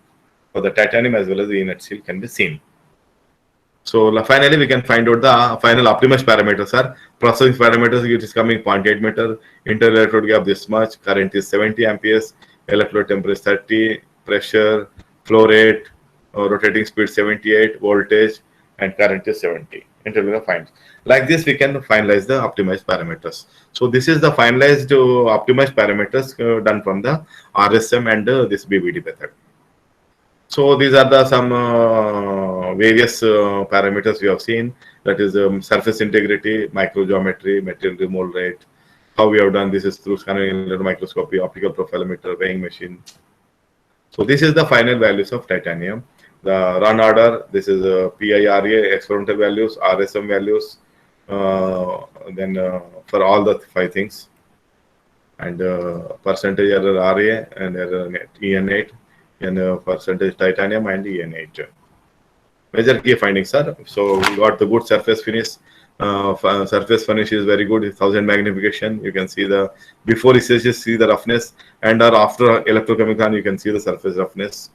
for the titanium as well as the ENH steel can be seen. So finally, we can find out the final optimized parameters are processing parameters. It is coming 0.8 meter, inter-electrode gap this much, current is 70 amperes, electrode temperature is 30, pressure, flow rate, rotating speed 78, voltage, and current is 70. Interval finds. Like this, we can finalize the optimized parameters. So this is the finalized optimized parameters done from the RSM and this BBD method. So these are the some various parameters we have seen. That is surface integrity, microgeometry, material removal rate. How we have done this is through scanning microscopy, optical profilometer, weighing machine. So this is the final values of titanium. The run order, this is PIRA experimental values, RSM values, then for all the 5 things, and percentage error RA and error EN8, and percentage titanium and EN8. Major key findings, sir. So we got the good surface finish. Surface finish is very good. 1000 magnification. You can see the before ECHs, see the roughness, and after electrochemical, you can see the surface roughness,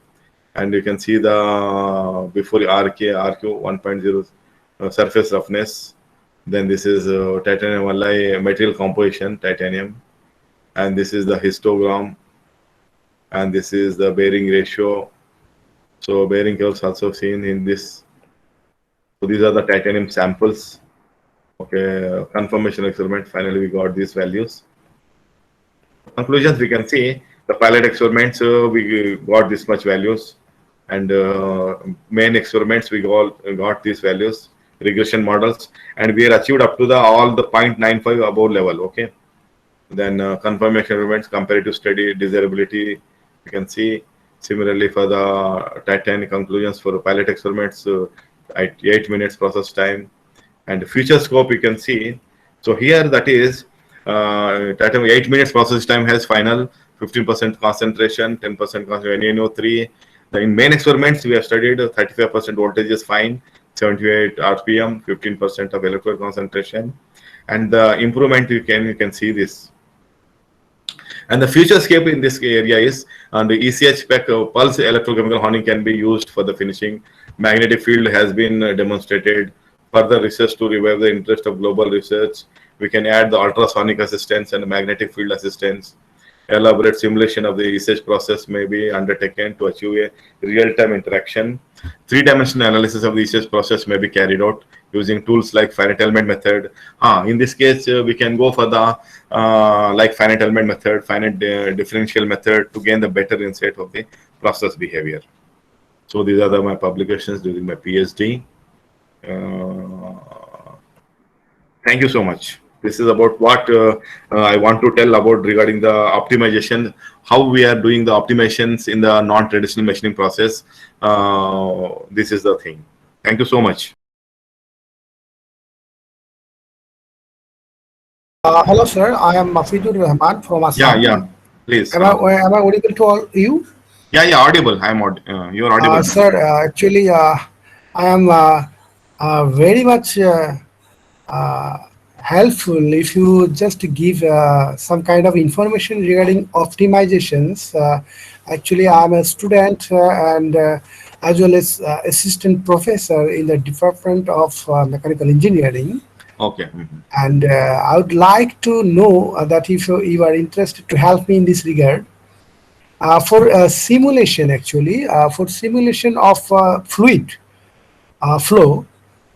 and you can see the before RQ 1.0 surface roughness. Then this is titanium alloy material composition, titanium, and this is the histogram, and this is the bearing ratio. So bearing curves also seen in this. So these are the titanium samples. Okay, confirmation experiment. Finally, we got these values. Conclusions, we can see the pilot experiments, we got this much values, and main experiments, we got these values, regression models, and we are achieved up to the all the 0.95 above level. Okay. Then confirmation experiments, comparative study, desirability, you can see. Similarly, for the titanium conclusions for pilot experiments, at 8 minutes process time, and future scope you can see. So here that is titanium 8 minutes process time has final 15% concentration, 10% concentration, NaNO3. In main experiments we have studied 35% voltage is fine, 78 RPM, 15% of electrode concentration, and the improvement you can see this. And the future scope in this area is on the ECH spec pulse electrochemical honing can be used for the finishing. Magnetic field has been demonstrated. Further research to revive the interest of global research. We can add the ultrasonic assistance and magnetic field assistance. Elaborate simulation of the ECH process may be undertaken to achieve a real-time interaction. 3-dimensional analysis of the ECH process may be carried out using tools like finite element method. In this case, we can go for the like finite element method, finite differential method to gain the better insight of the process behavior. So these are my publications during my PhD. Thank you so much. This is about what I want to tell about regarding the optimization, how we are doing the optimizations in the non-traditional machining process. This is the thing. Thank you so much. Hello, sir. I am Mafidur Rahman from Assam. Yeah, please. Am I audible to all you? Yeah, audible. You're audible. Sir, actually, I am very much helpful if you just give some kind of information regarding optimizations. Actually, I'm a student and as well as assistant professor in the Department of Mechanical Engineering. Okay. And I would like to know that if you are interested to help me in this regard. For simulation, actually, for simulation of fluid flow,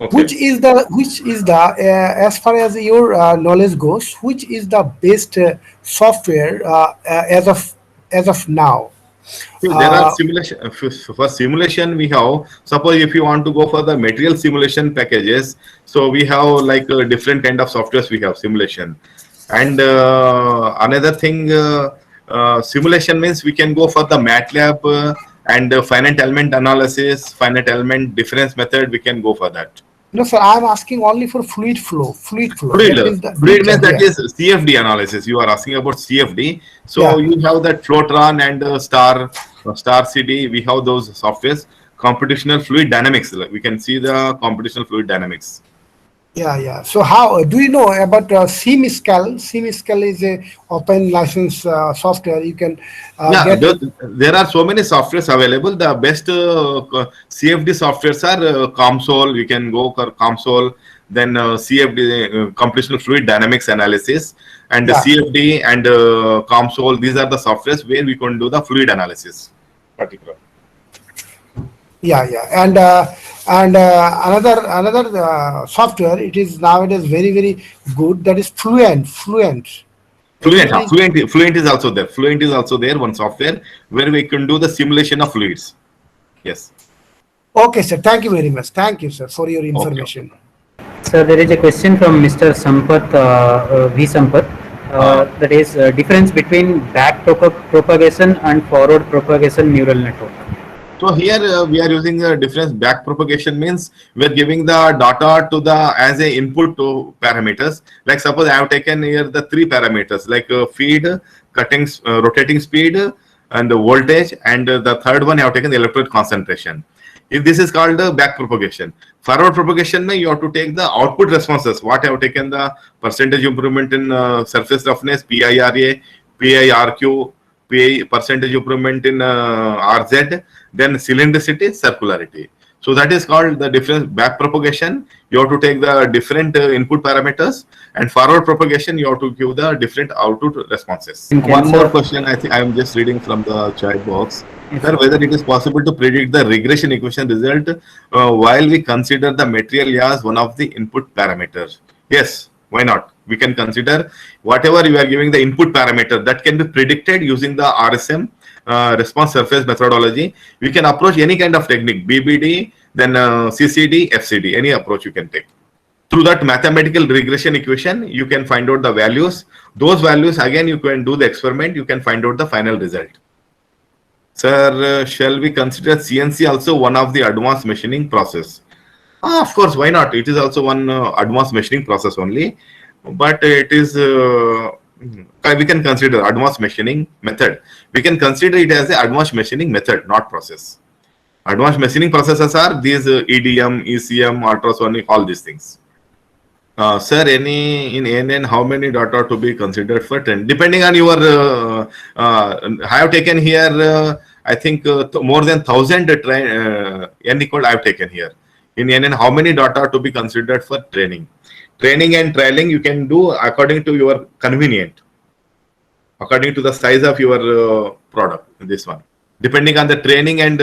Okay. which is the as far as your knowledge goes, which is the best software as of now? So there are simulation. For simulation, we have, suppose if you want to go for the material simulation packages, so we have like different kind of softwares we have simulation. And another thing, simulation means we can go for the MATLAB And finite element analysis, finite element difference method, we can go for that. No, sir, I'm asking only for fluid flow. Fluid flow. Fluid, That means the fluid means that yeah, is CFD analysis. You are asking about CFD. So yeah, you have that Flowtron and Star CD. We have those softwares. Computational fluid dynamics. Like, we can see the computational fluid dynamics. yeah, yeah. So how do you know about CMISCAL? CMISCAL is a open license software. You can Yeah, get. there are so many softwares available. The best CFD softwares are COMSOL. You can go for COMSOL. Then CFD, computational fluid dynamics analysis, and Yeah, CFD and COMSOL. These are the softwares where we can do the fluid analysis. Particular. yeah, yeah. And another software. It is nowadays very good. That is Fluent. Fluent. Fluent, Everybody. Fluent is also there. Fluent is also there. One software where we can do the simulation of fluids. Yes. Okay, sir. Thank you very much. Thank you, sir, for your Okay. information. So there is a question from Mr. Sampath, V. Sampath. That is difference between back propagation and forward propagation neural network. So here we are using a difference. Back propagation means we are giving the data to the as a input to parameters. Like suppose I have taken here the three parameters like feed, cutting, rotating speed, and the voltage, and the third one I have taken the electrode concentration. If this is called back propagation. Forward propagation, you have to take the output responses. What I have taken the percentage improvement in surface roughness, PIRA, PIRQ, percentage improvement in RZ, then cylindricity, circularity. So that is called the difference. Back propagation, you have to take the different input parameters, and forward propagation, you have to give the different output responses. One more question, I think I am just reading from the chat box. Yes, Sir, whether it is possible to predict the regression equation result while we consider the material as one of the input parameters? Yes, why not? We can consider whatever you are giving the input parameter that can be predicted using the RSM, response surface methodology. We can approach any kind of technique, BBD, then CCD, FCD, any approach you can take. Through that mathematical regression equation, you can find out the values. Those values, again, you can do the experiment, you can find out the final result. Sir, shall we consider CNC also one of the advanced machining process? Of course, why not? It is also one advanced machining process only, but it is we can consider advanced machining method. We can consider it as an advanced machining method, not process. Advanced machining processes are these EDM, ECM, ultrasonic, all these things. Sir, in ANN, how many data to be considered for trend? Depending on your, I have taken here, I think more than 1,000 N equal I have taken here. In ANN, how many data to be considered for training? Training and trialing you can do according to your convenient, according to the size of your product. This one, depending on the training and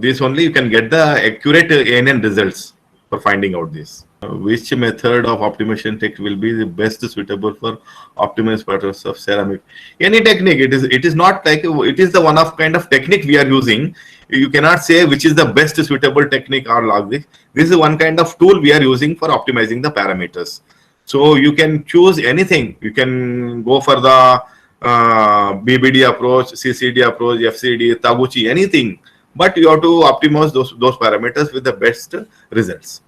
this only you can get the accurate ANN results for finding out this. Which method of optimization tech will be the best suitable for optimized patterns of ceramic? Any technique. It is not like it is the one of kind of technique we are using. You cannot say which is the best suitable technique or log this. This is one kind of tool we are using for optimizing the parameters. So you can choose anything. You can go for the BBD approach, CCD approach, FCD, Taguchi, anything. But you have to optimize those parameters with the best results.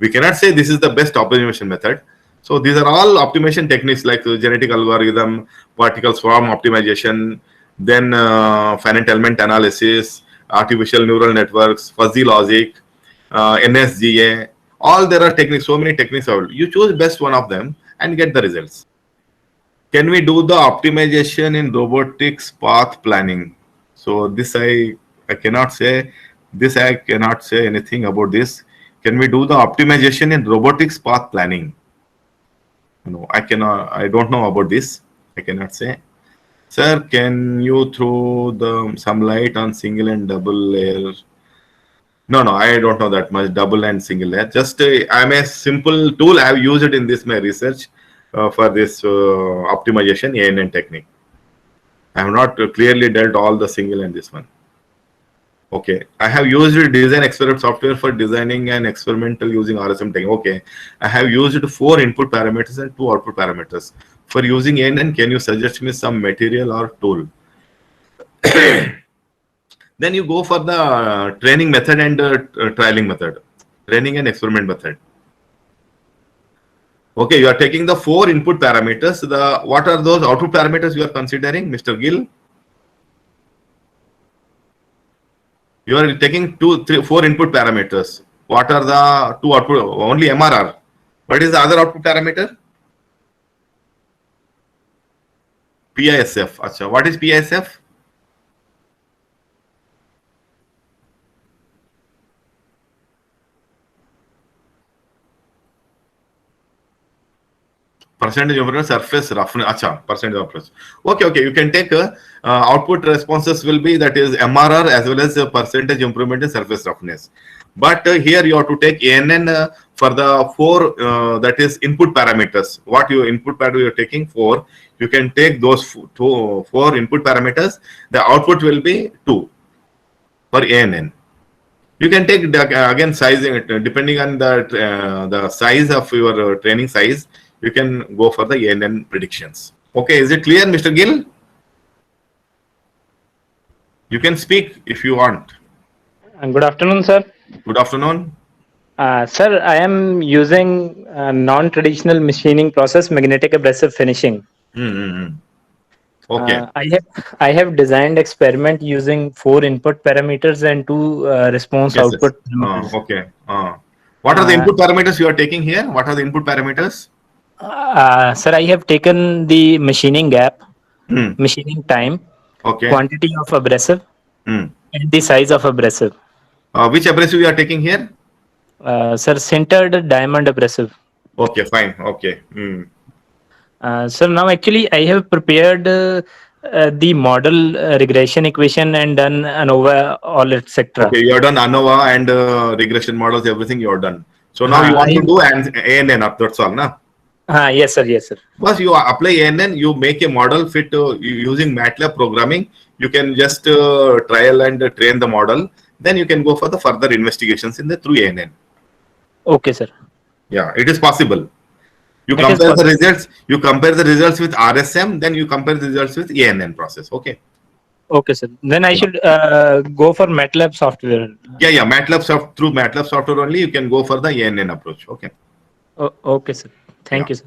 We cannot say this is the best optimization method. So these are all optimization techniques like genetic algorithm, particle swarm optimization, then finite element analysis, artificial neural networks, fuzzy logic, NSGA. All there are techniques, so many techniques available. You choose best one of them and get the results. Can we do the optimization in robotics path planning? So this I cannot say. This I cannot say anything about this. Can we do the optimization in robotics path planning? No, I cannot. I don't know about this. I cannot say. Sir, can you throw some light on single and double layer? No, I don't know that much. Double and single layer. Just I'm a simple tool. I have used it in this my research for this optimization ANN technique. I have not clearly dealt all the single and this one. Okay, I have used design experiment software for designing an experimental using RSM technique. Okay, I have used 4 input parameters and 2 output parameters. For using ANN, can you suggest me some material or tool? then you go for the training method and trialing method, training and experiment method. Okay, you are taking the 4 input parameters. What are those output parameters you are considering, Mr. Gill? You are taking 2, 3, 4 input parameters. What are the 2 output? Only MRR. What is the other output parameter? PISF. Achha, what is PISF? Percentage of surface roughness. Achha, percentage of roughness. Okay. You can take output responses will be, that is MRR as well as percentage improvement in surface roughness. But here you have to take ANN for the 4 that is input parameters. What your input parameter you are taking 4, you can take those 4 input parameters. The output will be 2 for ANN. You can take again sizing depending on the size of your training size. You can go for the ANN predictions. Okay, is it clear, Mr. Gill? You can speak if you want. Good afternoon, sir. Good afternoon. Sir, I am using non-traditional machining process, magnetic abrasive finishing. Okay. I have designed experiment using 4 input parameters and 2 response Yes, output yes. parameters. Okay. What are the input parameters you are taking here? What are the input parameters? Sir, I have taken the machining gap, machining time, Okay. quantity of abrasive, and the size of abrasive. Which abrasive you are taking here? Sir, sintered diamond abrasive. Okay, fine. Okay. Sir, now actually I have prepared the model regression equation and done ANOVA, all etc. Okay, you have done ANOVA and regression models, everything you have done. So now you want to do ANN, that's all, na? Yes, sir. Yes, sir. Once you apply ANN, you make a model fit using MATLAB programming. You can just trial and train the model. Then you can go for the further investigations through ANN. Okay, sir. Yeah, it is possible. You compare the results. You compare the results with RSM. Then you compare the results with ANN process. Okay. Okay, sir. Then I should go for MATLAB software. Yeah. Through MATLAB software only you can go for the ANN approach. Okay. Okay, sir. Thank you, sir.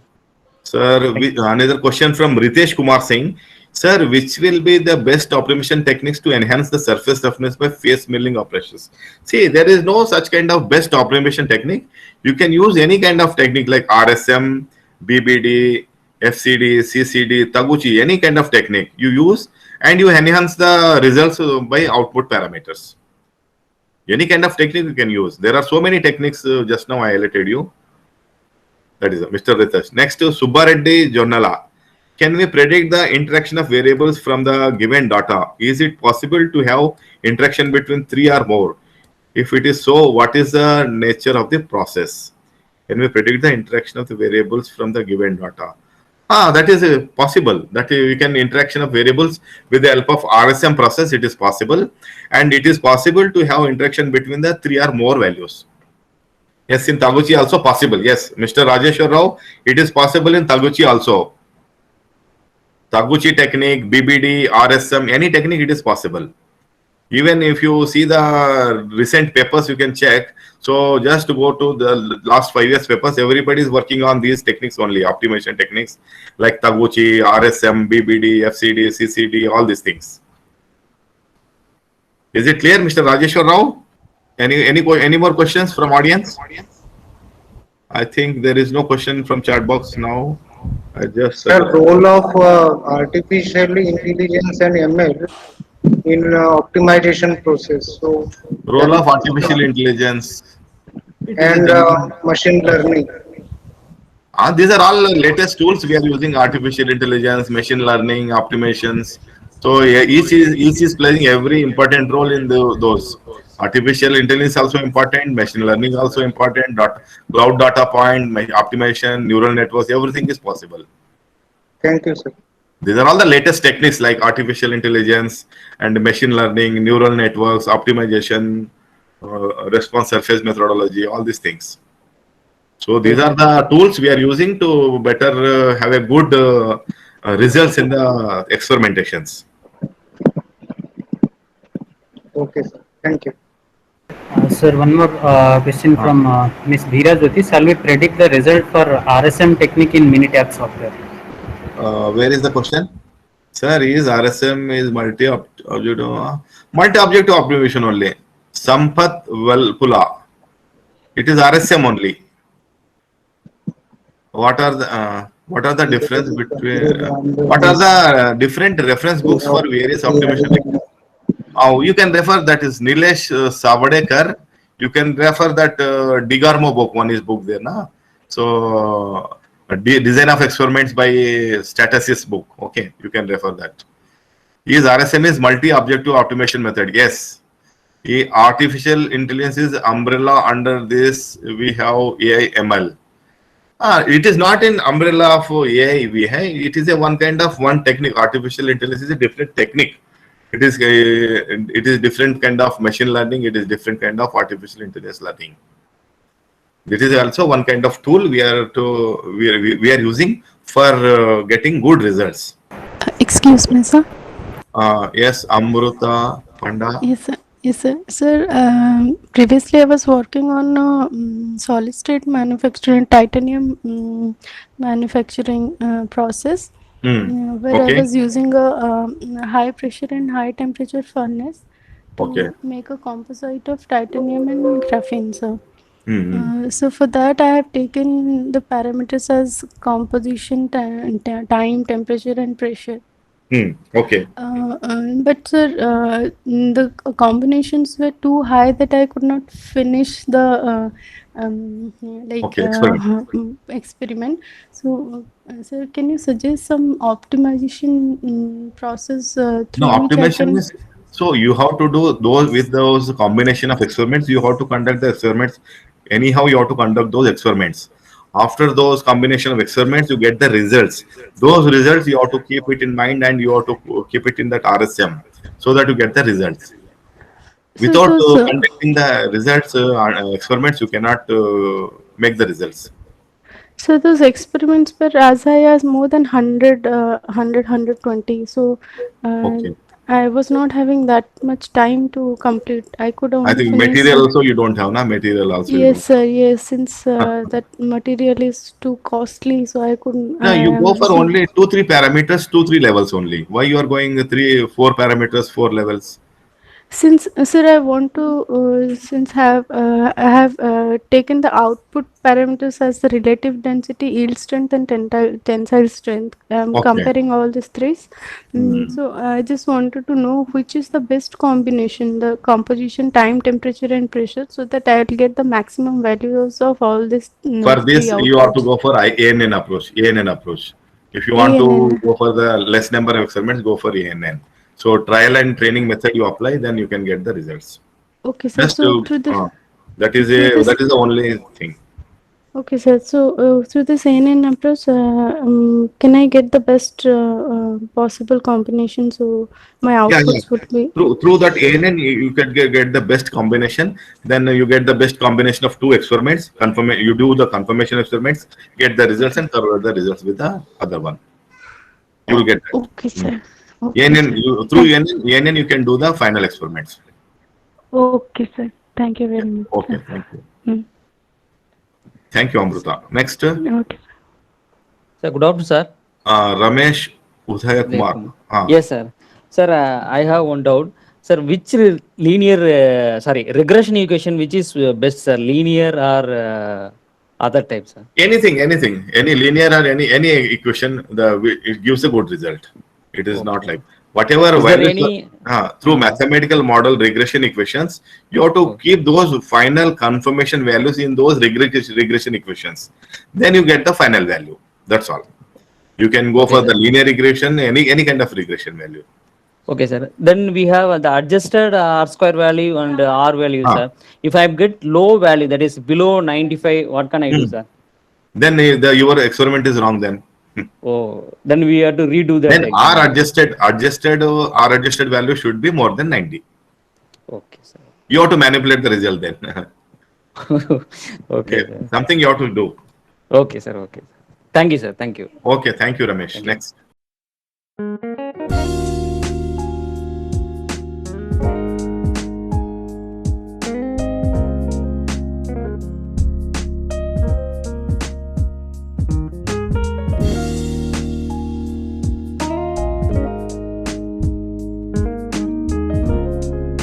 Sir, another question from Ritesh Kumar Singh. Sir, which will be the best optimization techniques to enhance the surface roughness by face milling operations? See, there is no such kind of best optimization technique. You can use any kind of technique like RSM, BBD, FCD, CCD, Taguchi, any kind of technique you use, and you enhance the results by output parameters. Any kind of technique you can use. There are so many techniques just now I highlighted you. That is Mr. Ritesh. Next to Subbareddy Jonnala. Can we predict the interaction of variables from the given data? Is it possible to have interaction between 3 or more? If it is so, what is the nature of the process? Can we predict the interaction of the variables from the given data? That is possible. That we can interaction of variables with the help of RSM process. It is possible, and it is possible to have interaction between the 3 or more values. Yes, in Taguchi also possible. Yes, Mr. Rajeshwar Rao, it is possible in Taguchi also. Taguchi technique, BBD, RSM, any technique it is possible. Even if you see the recent papers, you can check. So just to go to the last 5 years papers, everybody is working on these techniques only, optimization techniques like Taguchi, RSM, BBD, FCD, CCD, all these things. Is it clear, Mr. Rajeshwar Rao? Any more questions from audience? I think there is no question from chat box now. I just the role of artificial intelligence and ML in optimization process. So role of artificial intelligence and machine learning. These are all latest tools we are using: artificial intelligence, machine learning, optimizations. So each is playing every important role in those. Artificial intelligence also important, machine learning also important, cloud data point, optimization, neural networks, everything is possible. Thank you, sir. These are all the latest techniques like artificial intelligence and machine learning, neural networks, optimization, response surface methodology, all these things. So these are the tools we are using to better have a good results in the experimentations. Okay, sir. Thank you. Sir, one more question from Ms. Bhira Jyoti. Shall we predict the result for RSM technique in Minitab software? Where is the question? Sir, is RSM is multi-objective optimization only. Sampath Valpula. It is RSM only. What are the difference between what are the different reference books for various optimization? Oh, you can refer that is Nilesh Savadekar. You can refer that Digarmo book. One is book there, na. So design of experiments by Statusys book. Okay, you can refer that. Is RSM is multi-objective optimization method? Yes. Artificial intelligence is umbrella under this. We have AI ML. It is not an umbrella of AI. It is a one kind of one technique. Artificial intelligence is a different technique. It is different kind of machine learning. It is different kind of artificial intelligence learning. This is also one kind of tool we are using for getting good results. Excuse me, sir. Yes, Amruta Panda. Yes, sir. Yes, sir. Sir, previously I was working on solid state manufacturing, titanium manufacturing process, where I was using a high pressure and high temperature furnace to make a composite of titanium and graphene, sir. So for that, I have taken the parameters as composition, time, temperature, and pressure. Okay. But sir, the combinations were too high that I could not finish the experiment. So, sir, can you suggest some optimization process through No, which I optimization can? is so you have to do those with those combination of experiments. You have to conduct the experiments. Anyhow, you have to conduct those experiments. After those combination of experiments, you get the results. Those results you have to keep it in mind and you have to keep it in that RSM so that you get the results. Without conducting the results experiments, you cannot make the results. So those experiments were as high as more than 100, 120. So Okay. I was not having that much time to complete. I could only I think finish. material also you don't have, na? Material also you Yes, don't. sir. Yes, since that material is too costly, so I couldn't. No, you go for only 2-3 parameters, 2-3 levels only. Why you are going 3-4 parameters, 4 levels? Since sir, I want to since I have taken the output parameters as the relative density, yield strength, and tensile strength. Okay. Comparing all these three. So I just wanted to know which is the best combination, the composition, time, temperature, and pressure, so that I will get the maximum values of all these For three this, you have to outputs. go for ANN approach. ANN approach. If you want to go for the less number of experiments, go for ANN. So trial and training method you apply, then you can get the results. Okay, sir. Just So to, through this, that is the only thing. okay, sir. So through this ANN approach, can I get the best possible combination? So my outputs would be. Through that ANN, you can get the best combination. Then you get the best combination of 2 experiments. You do the confirmation experiments, get the results, and convert the results with the other one. You will get that. Okay, sir. Okay, ANN, sir. through ANN, you can do the final experiments. Okay, sir. Thank you very much. Okay, Sir. thank you. Thank you, Amruta. Next, Okay. Sir, good afternoon, sir. Ramesh Udaya Kumar. Yes, sir. Sir, I have one doubt. Sir, which regression equation which is best, sir? Linear or other type, sir? Anything, any linear or any equation, it gives a good result. It is not like whatever Is there values through mathematical model regression equations, you have to keep those final confirmation values in those regression equations. Then you get the final value. That's all. You can go for the linear regression, any kind of regression value. Okay, sir. Then we have the adjusted R square value and R value, sir. If I get low value, that is below 95, what can I do, sir? Then your experiment is wrong then. Oh, then we have to redo that. Then again. R adjusted value should be more than 90. Okay, sir. You have to manipulate the result then. Okay. Sir. Something you have to do. Okay, sir. Okay. Thank you, sir. Thank you. Okay, thank you, Ramesh. Next.